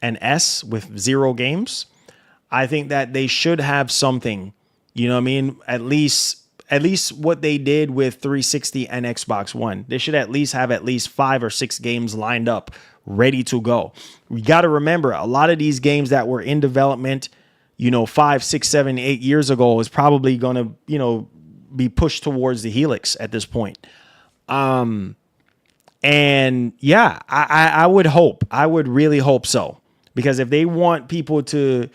and S with 0 games. I think that they should have something, you know what I mean? At least what they did with 360 and Xbox One. They should at least have at least 5 or 6 games lined up, ready to go. We got to remember, a lot of these games that were in development, 5, 6, 7, 8 years ago is probably going to, be pushed towards the Helix at this point. And yeah, I would hope, I would really hope so, because if they want people to,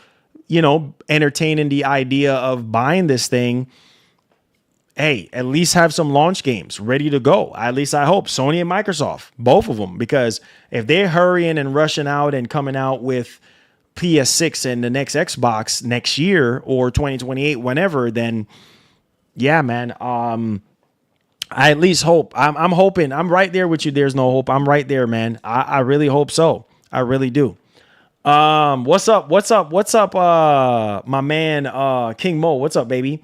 entertain in the idea of buying this thing, hey, at least have some launch games ready to go. At least I hope. Sony and Microsoft, both of them, because if they're hurrying and rushing out and coming out with PS6 and the next Xbox next year or 2028, whenever, then yeah, man. I at least hope. I'm hoping. I'm right there with you. There's no hope. I'm right there, man. I really hope so. I really do. What's up? My man, King Mo. What's up, baby?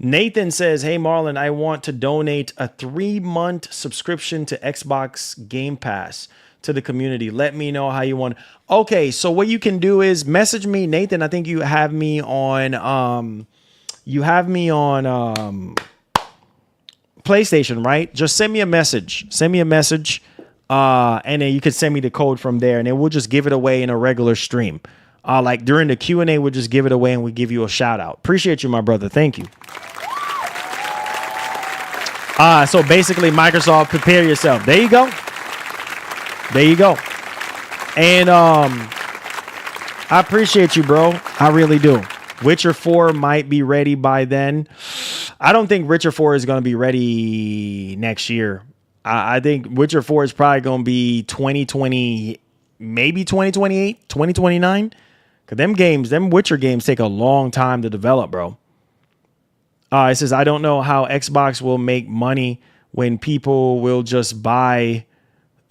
Nathan says, hey, Marlon, I want to donate a 3-month subscription to Xbox Game Pass to the community. Let me know how you want. Okay, so what you can do is message me, Nathan. I think you have me on PlayStation, right? Just send me a message. And then you can send me the code from there, and then we'll just give it away in a regular stream. Like during the Q&A, we'll just give it away and we give you a shout out. Appreciate you, my brother. Thank you. So basically, Microsoft, prepare yourself. There you go. And I appreciate you, bro. I really do. Witcher 4 might be ready by then. I don't think Witcher 4 is going to be ready next year. I think Witcher 4 is probably going to be 2020, maybe 2028, 2029. Because them Witcher games take a long time to develop, bro. It says, I don't know how Xbox will make money when people will just buy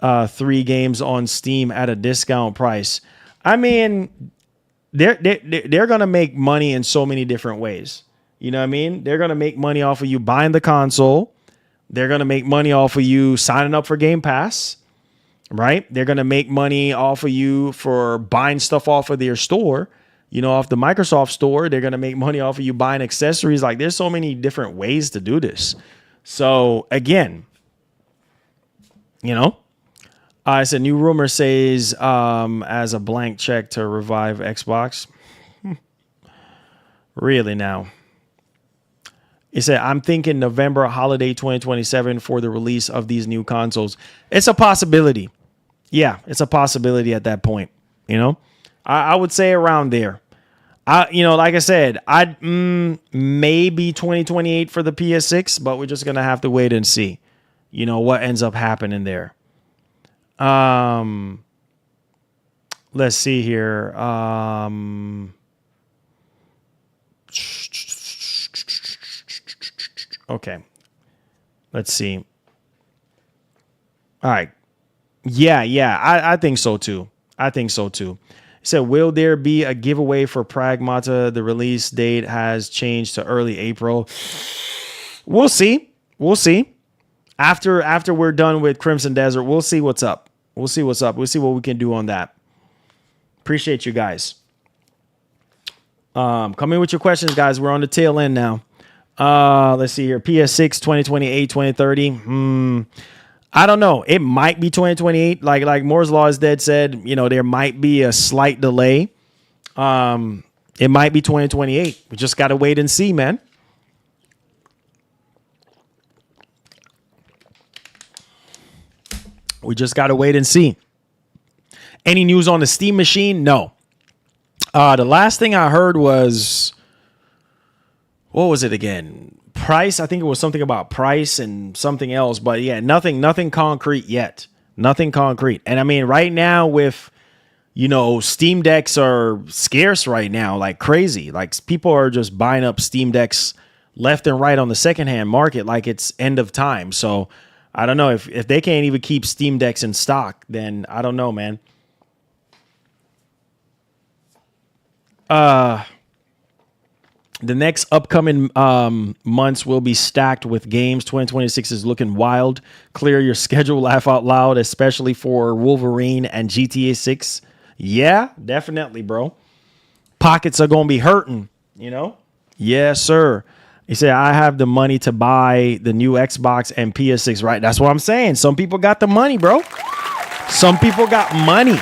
3 games on Steam at a discount price. I mean, they're going to make money in so many different ways. You know what I mean? They're going to make money off of you buying the console. They're going to make money off of you signing up for Game Pass. Right? They're going to make money off of you for buying stuff off of their store, off the Microsoft store. They're going to make money off of you buying accessories. Like, there's so many different ways to do this. So again, it's a new rumor says, as a blank check to revive Xbox. Really now? It said, I'm thinking November holiday 2027 for the release of these new consoles. It's a possibility. Yeah, it's a possibility at that point. I would say around there. Like I said, I'd maybe 2028 for the PS6, but we're just gonna have to wait and see. What ends up happening there. Let's see here. Okay. Let's see. All right. Yeah. I think so too. It said, will there be a giveaway for Pragmata? The release date has changed to early April. We'll see. After we're done with Crimson Desert, we'll see what's up. We'll see what we can do on that. Appreciate you guys. Come in with your questions, guys. We're on the tail end now. Let's see here. PS6 2028, 2030. I don't know. It might be 2028. Like Moore's Law is dead said, there might be a slight delay. It might be 2028. We just got to wait and see, man. We just got to wait and see. Any news on the Steam machine? No. The last thing I heard was, what was it again? Price. I think it was something about price and something else. But yeah, nothing concrete yet. Nothing concrete. And I mean, right now with, Steam Decks are scarce right now, like crazy. Like people are just buying up Steam Decks left and right on the secondhand market like it's end of time. So I don't know if they can't even keep Steam Decks in stock, then I don't know, man. The next upcoming months will be stacked with games. 2026 is looking wild. Clear your schedule, laugh out loud, especially for Wolverine and GTA 6. Yeah, definitely, bro. Pockets are going to be hurting, Yes, sir. He said, I have the money to buy the new Xbox and PS6, right? That's what I'm saying. Some people got the money, bro. Some people got money.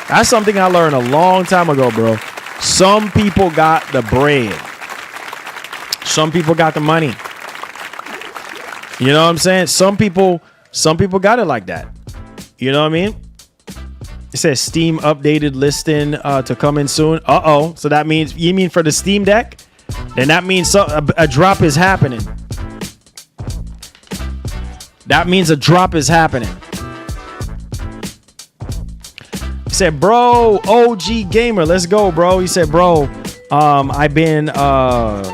That's something I learned a long time ago, bro. Some people got the bread. Some people got the money. You know what I'm saying? Some people got it like that. You know what I mean? It says Steam updated listing to come in soon. Uh-oh. So that means, you mean for the Steam Deck? Then that means a drop is happening. That means a drop is happening. He said, bro, OG gamer, let's go, bro. He said, bro, I've been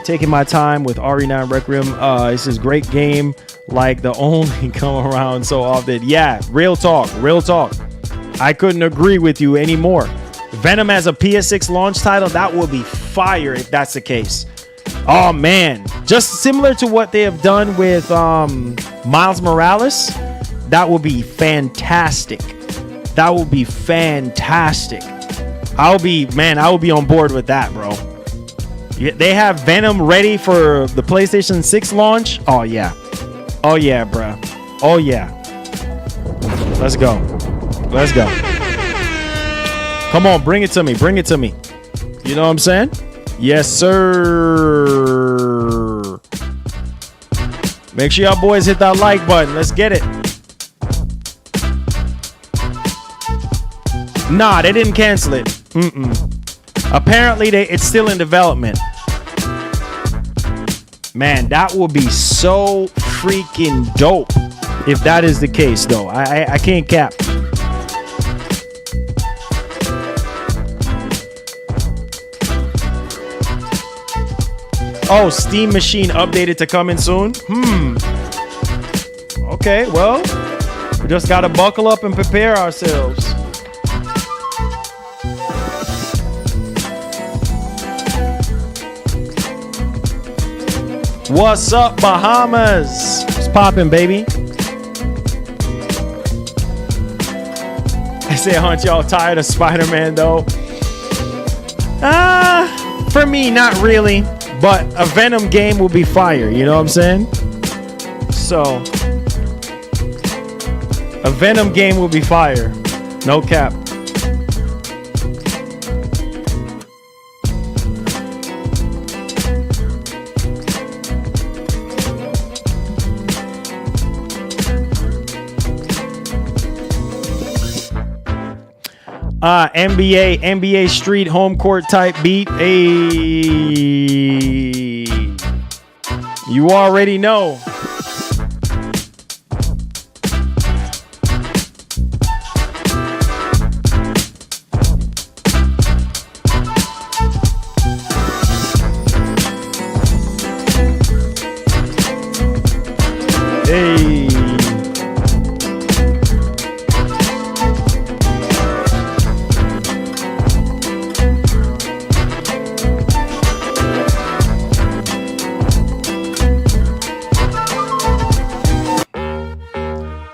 taking my time with RE9 Requiem. This is great game. Like the only come around so often. Yeah, real talk. I couldn't agree with you anymore. Venom as a PS6 launch title, that will be fire if that's the case. Oh, man. Just similar to what they have done with Miles Morales, that will be fantastic. That will be fantastic. I will be on board with that, bro. They have Venom ready for the PlayStation 6 launch. Oh, yeah. Oh, yeah, bro. Oh, yeah. Let's go. Come on, bring it to me. You know what I'm saying? Yes, sir. Make sure y'all boys hit that like button. Let's get it. Nah, they didn't cancel it. Apparently, it's still in development. Man, that will be so freaking dope if that is the case, though. I can't cap. Oh, Steam Machine updated to coming soon? Okay, well, we just got to buckle up and prepare ourselves. What's up, Bahamas? What's poppin', baby? I say, aren't y'all tired of Spider-Man, though? For me, not really. But a Venom game will be fire. You know what I'm saying? So, a Venom game will be fire. No cap. NBA Street home court type beat. Hey, you already know. Hey.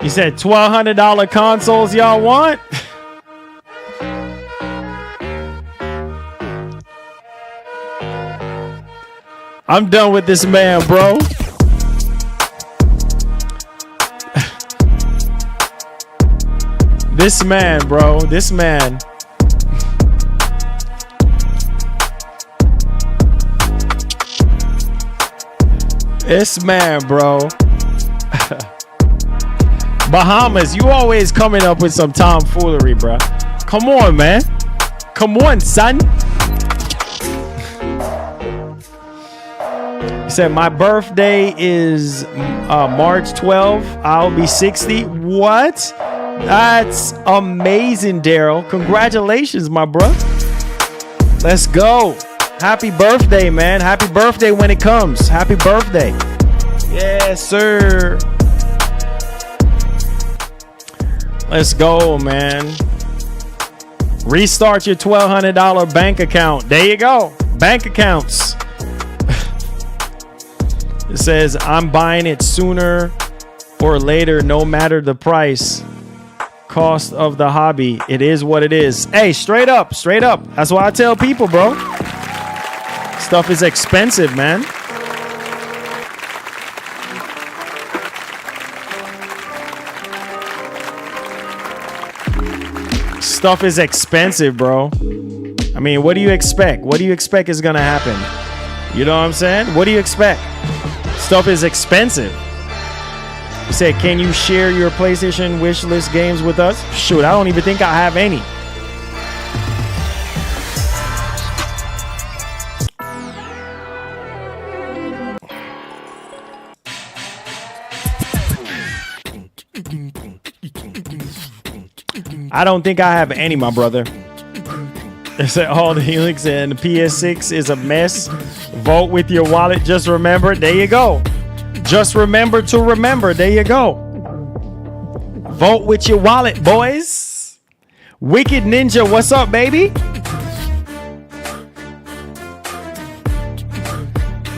He said $1,200 consoles y'all want? I'm done with this man, bro. This man, bro. This man. This man, bro. Bahamas, you always coming up with some tomfoolery, bro. Come on, man. Come on, son. He said, my birthday is March 12th. I'll be 60. What? That's amazing, Daryl. Congratulations, my bro. Let's go. Happy birthday, man. Happy birthday when it comes. Happy birthday. Yes, sir. Let's go, man. Restart your $1,200 bank account. There you go. Bank accounts. It says, I'm buying it sooner or later, no matter the price. Cost of the hobby. It is what it is. Hey, straight up, straight up. That's why I tell people, bro. Stuff is expensive, man. Stuff is expensive, bro. I mean, what do you expect? What do you expect is gonna happen? You know what I'm saying? What do you expect? Stuff is expensive. You said, can you share your PlayStation wish list games with us? Shoot, I don't even think I have any. I don't think I have any, my brother. It said all the Helix and the PS6 is a mess. Vote with your wallet. Just remember. There you go. Just remember to remember. There you go. Vote with your wallet, boys. Wicked Ninja, what's up, baby?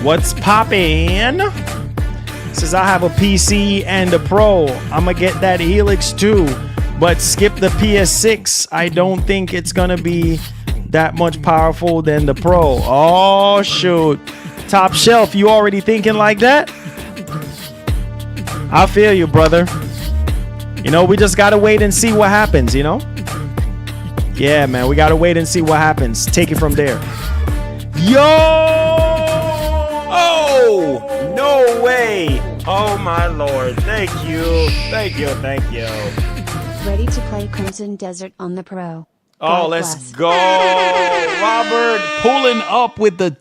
What's poppin'? Says I have a PC and a Pro. I'ma get that Helix too, but skip the PS6. I don't think it's gonna be that much powerful than the Pro. Oh shoot. Top shelf, you already thinking like that? I feel you, brother. You know, we just gotta wait and see what happens, you know? Yeah, man, we gotta wait and see what happens. Take it from there. Yo! Oh, no way. Oh, my Lord. Thank you. Thank you. Thank you. Ready to play Crimson Desert on the Pro. Oh, God let's bless. go. Robert pulling up with the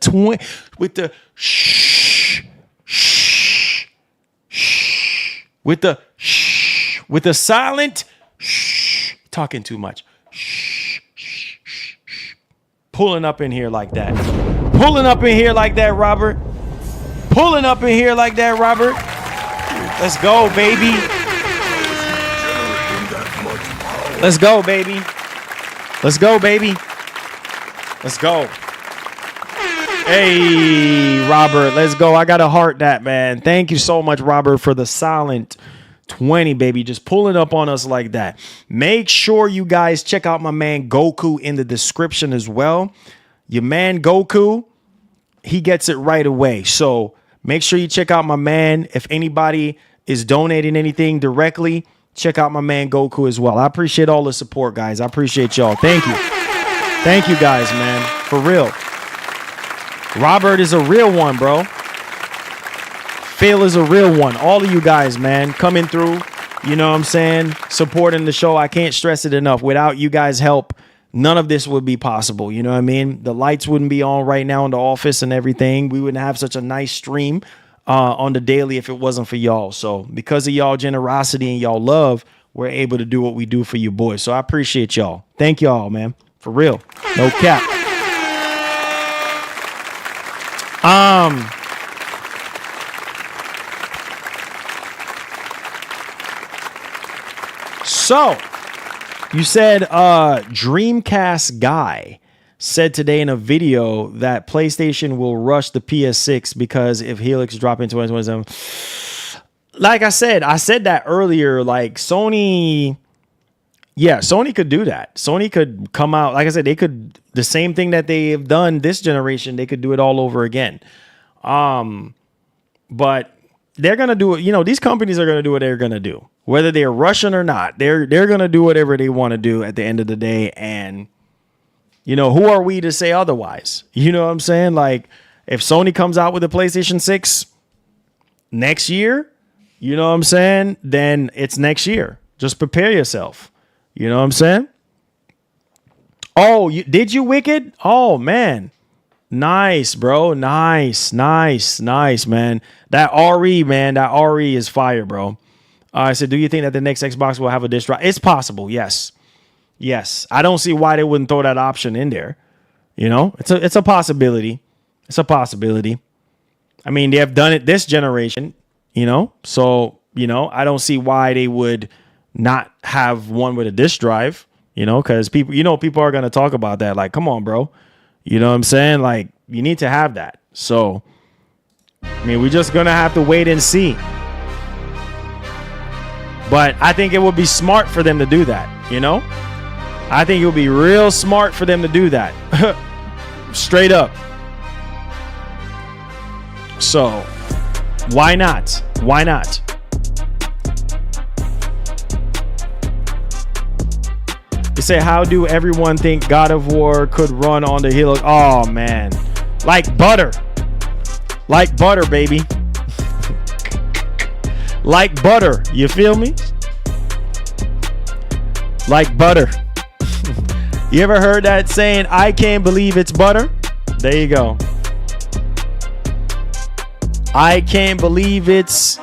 with the silent talking too much. Pulling up in here like that. Pulling up in here like that, Robert. Pulling up in here like that, Robert. Let's go, baby. Let's go, baby. Let's go, baby. Let's go. Hey, Robert, let's go. I got to heart that, man. Thank you so much, Robert, for the silent 20, baby. Just pulling up on us like that. Make sure you guys check out my man Goku in the description as well. Your man Goku, he gets it right away. So make sure you check out my man. If anybody is donating anything directly, check out my man Goku as well. I appreciate all the support, guys. I appreciate y'all. Thank you. Thank you, guys, man. For real. Robert is a real one, bro. Phil is a real one. All of you guys, man, coming through, you know what I'm saying? Supporting the show. I can't stress it enough. Without you guys' help, none of this would be possible. You know what I mean? The lights wouldn't be on right now in the office and everything. We wouldn't have such a nice stream on the daily if it wasn't for y'all. So because of y'all generosity and y'all love, we're able to do what we do for you boys. So I appreciate y'all. Thank y'all, man. For real. No cap. So you said Dreamcast guy said today in a video that PlayStation will rush the PS6 because if Helix drop in 2027, like I said that earlier, like Sony could do that. Sony could come out, like I said, they could, the same thing that they've done this generation, they could do it all over again. But they're going to do it. You know, these companies are going to do what they're going to do, whether they're rushing or not. They're going to do whatever they want to do at the end of the day. And, you know, who are we to say otherwise? You know what I'm saying? Like, if Sony comes out with a PlayStation 6 next year, you know what I'm saying? Then it's next year. Just prepare yourself. You know what I'm saying? Oh, did you, Wicked? Oh, man. Nice, bro. Nice, man. That RE, man. That RE is fire, bro. I said, do you think that the next Xbox will have a disc drive? It's possible. Yes. I don't see why they wouldn't throw that option in there. You know, it's a possibility. It's a possibility. I mean, they have done it this generation, you know, so, you know, I don't see why they would not have one with a disc drive, you know, because people are going to talk about that. Like, come on, bro. You know what I'm saying? Like, you need to have that. So, I mean, we're just going to have to wait and see. But I think it would be smart for them to do that, you know? I think it would be real smart for them to do that. Straight up. So, why not? Why not? You say, how do everyone think God of War could run on the Helix? Oh, man. Like butter. Like butter, baby. Like butter. You feel me? Like butter. You ever heard that saying, I can't believe it's butter? There you go. I can't believe it's...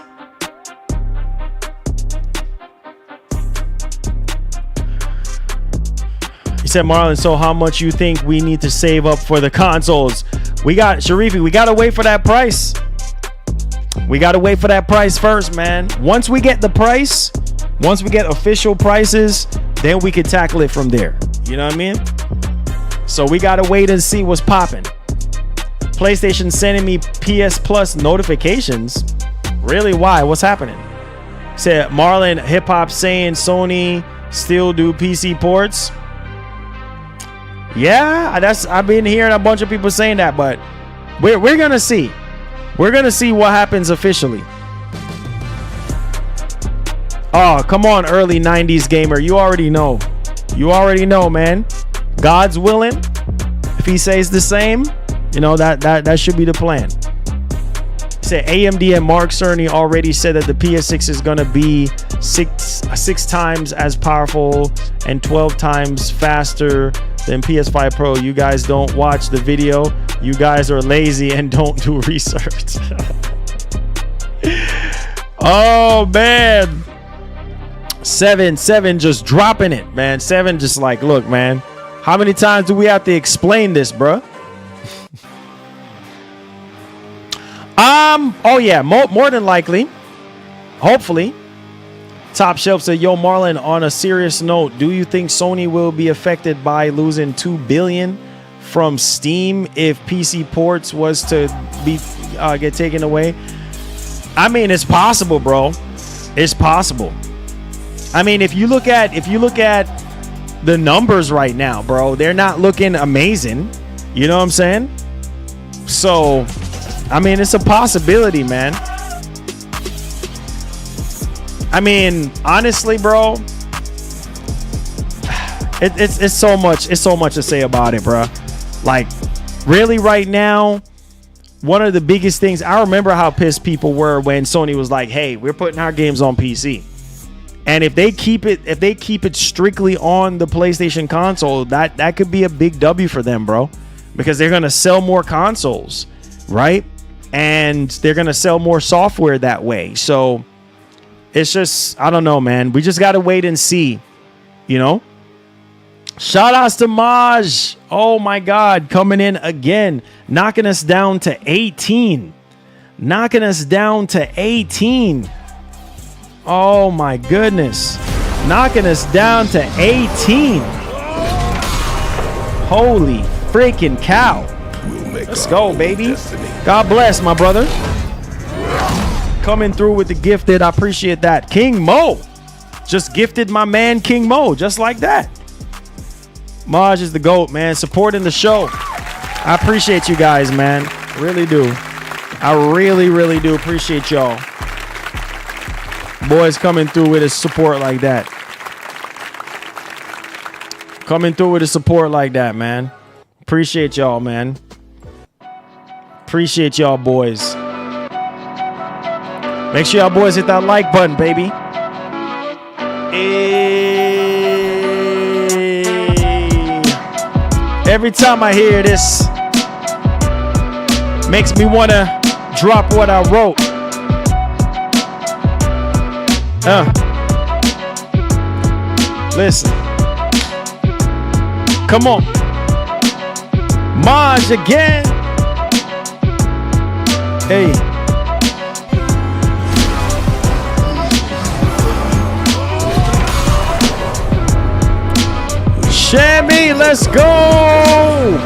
He said, Marlon, so how much you think we need to save up for the consoles? We got, Sharifi, we got to wait for that price. We got to wait for that price first, man. Once we get the price, once we get official prices, then we can tackle it from there. You know what I mean? So we got to wait and see what's popping. PlayStation sending me PS Plus notifications. Really? Why? What's happening? Said Marlon Hip Hop saying Sony still do PC ports. Yeah, I've been hearing a bunch of people saying that, but we're gonna see. We're gonna see what happens officially. Oh, come on, early 90s gamer. You already know. You already know, man. God's willing. If he says the same, you know, that should be the plan. Say AMD and Mark Cerny already said that the PS6 is gonna be six times as powerful and 12 times faster than PS5 Pro. You guys don't watch the video. You guys are lazy and don't do research. Oh man. 7 just dropping it, man. 7 just like, look, man, how many times do we have to explain this, bruh? Oh yeah, more than likely, hopefully. Top Shelf said, yo, Marlon, on a serious note, do you think Sony will be affected by losing $2 billion from Steam if PC ports was to be get taken away? I mean, it's possible, bro. It's possible. I mean, if you look at the numbers right now, bro, they're not looking amazing. You know what I'm saying? So, I mean, it's a possibility, man. I mean, honestly, bro, it's so much to say about it, bro. Like, really, right now, one of the biggest things, I remember how pissed people were when Sony was like, "Hey, we're putting our games on PC." And if they keep it strictly on the PlayStation console, that could be a big W for them, bro, because they're gonna sell more consoles, right? And they're gonna sell more software that way. So it's just, I don't know, man. We just gotta wait and see, you know. Shout outs to Maj. Oh my God, coming in again, knocking us down to 18. Knocking us down to 18. Oh my goodness. Knocking us down to 18. Holy freaking cow. Let's go, baby. Destiny. God bless, my brother. Coming through with the gifted. I appreciate that. King Mo just gifted my man King Mo just like that. Maj is the GOAT, man. Supporting the show. I appreciate you guys, man. Really do. I really, really do appreciate y'all. Boys coming through with his support like that. Coming through with his support like that, man. Appreciate y'all, man. Appreciate y'all, boys. Make sure y'all boys hit that like button, baby. Every time I hear this, makes me want to drop what I wrote. Listen. Come on. Maj again. Hey. Shammy, let's go.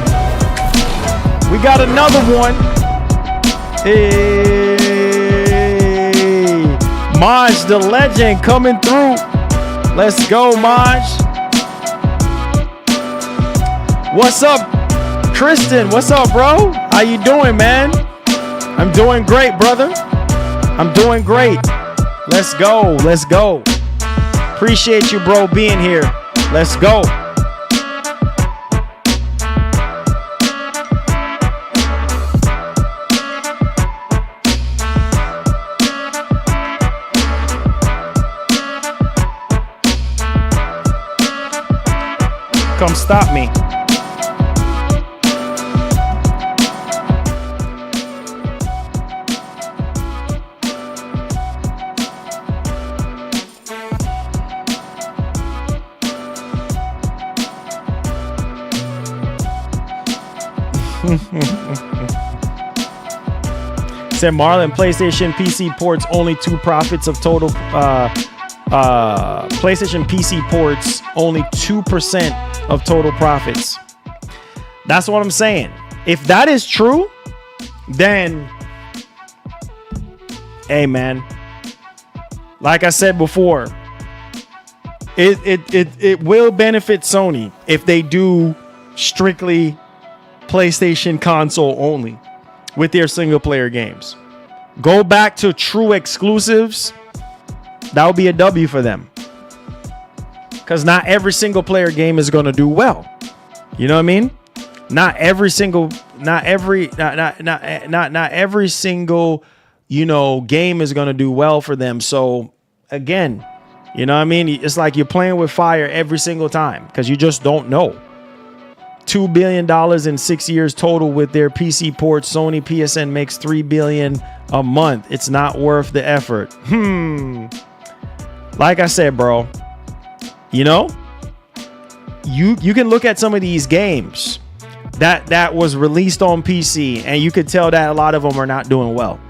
We got another one. Hey. Maj, the legend, coming through. Let's go, Maj. What's up, Tristan? What's up, bro? How you doing, man? I'm doing great, brother. I'm doing great. Let's go. Let's go. Appreciate you, bro, being here. Let's go. Come stop me. Said Marlon, PlayStation PC ports only 2 profits of total PlayStation PC ports only 2% of total profits. That's what I'm saying. If that is true, then hey man, like I said before, it will benefit Sony if they do strictly PlayStation console only with their single player games. Go back to true exclusives. That would be a W for them. Because not every single player game is going to do well. You know what I mean? Not every single, not every single, game is going to do well for them. So again, you know what I mean? It's like you're playing with fire every single time because you just don't know. $2 billion in 6 years total with their PC ports. Sony PSN makes $3 billion a month. It's not worth the effort. Like I said, bro, you can look at some of these games that was released on PC and you could tell that a lot of them are not doing well.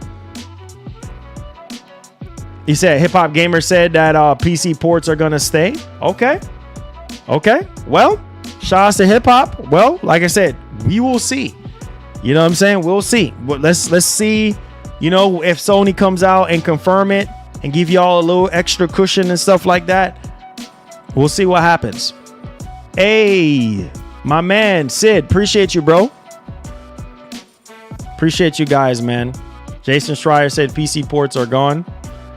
He said Hip Hop Gamer said that PC ports are gonna stay. Okay. Well, shout out to Hip Hop. Well, like I said, we will see. You know what I'm saying? We'll see. But let's see. If Sony comes out and confirm it and give y'all a little extra cushion and stuff like that, we'll see what happens. Hey, my man Sid, appreciate you, bro. Appreciate you guys, man. Jason Schreier said PC ports are gone.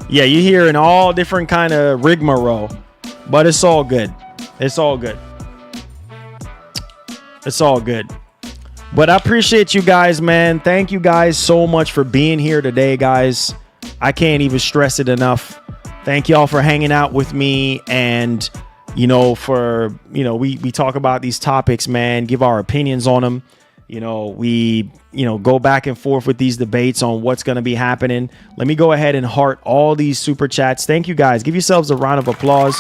Yeah, you're hearing all different kind of rigmarole, but it's all good. It's all good. It's all good. But I appreciate you guys, man. Thank you guys so much for being here today, guys. I can't even stress it enough. Thank y'all for hanging out with me and, we talk about these topics, man, give our opinions on them. We go back and forth with these debates on what's going to be happening. Let me go ahead and heart all these super chats. Thank you guys. Give yourselves a round of applause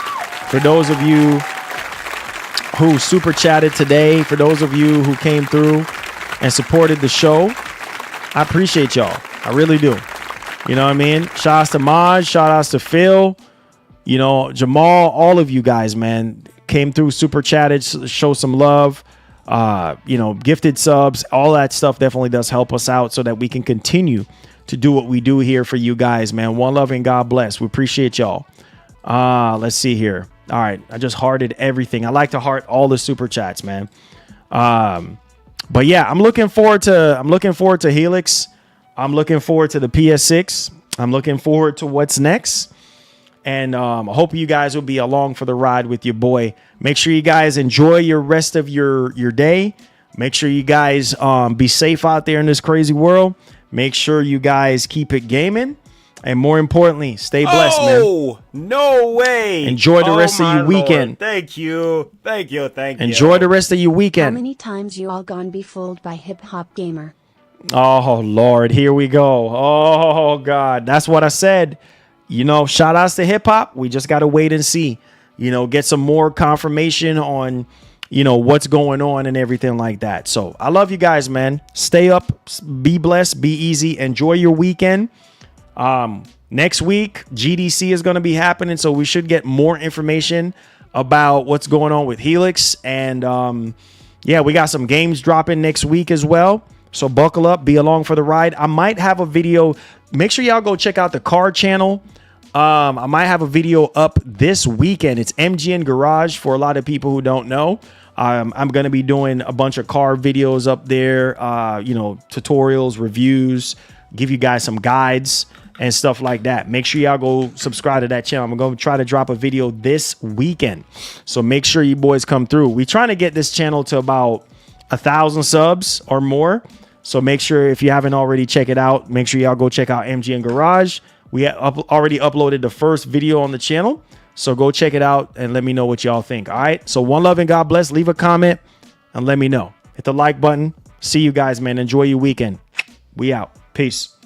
for those of you who super chatted today, for those of you who came through and supported the show. I appreciate y'all. I really do. You know what I mean? Shout outs to Maj, shout outs to Phil, Jamal, all of you guys, man, came through, super chatted, show some love. Gifted subs, all that stuff definitely does help us out so that we can continue to do what we do here for you guys, man. One love and God bless. We appreciate y'all. Let's see here. All right. I just hearted everything. I like to heart all the super chats, man. But yeah, I'm looking forward to Helix. I'm looking forward to the PS6. I'm looking forward to what's next. And I hope you guys will be along for the ride with your boy. Make sure you guys enjoy your rest of your day. Make sure you guys be safe out there in this crazy world. Make sure you guys keep it gaming. And more importantly, stay blessed, man. Oh, no way. Enjoy the rest of your weekend. Lord. Thank you. Enjoy the rest of your weekend. How many times you all gone be fooled by Hip Hop Gamer? Oh, Lord. Here we go. Oh, God. That's what I said. you know, shout outs to hip hop. We just got to wait and see, you know, get some more confirmation on, you know, what's going on and everything like that. So I love you guys, man. Stay up, be blessed, be easy, enjoy your weekend. Next week, GDC is going to be happening, so we should get more information about what's going on with Helix. And yeah, we got some games dropping next week as well. So buckle up, be along for the ride. I might have a video. Make sure y'all go check out the car channel. I might have a video up this weekend. It's MGN Garage for a lot of people who don't know. I'm going to be doing a bunch of car videos up there, you know, tutorials, reviews, give you guys some guides and stuff like that. Make sure y'all go subscribe to that channel. I'm going to try to drop a video this weekend. So make sure you boys come through. We're trying to get this channel to about 1,000 subs or more. So make sure, if you haven't already, check it out. Make sure y'all go check out MGN Garage. We already uploaded the first video on the channel. So go check it out and let me know what y'all think. All right. So one love and God bless. Leave a comment and let me know. Hit the like button. See you guys, man. Enjoy your weekend. We out. Peace.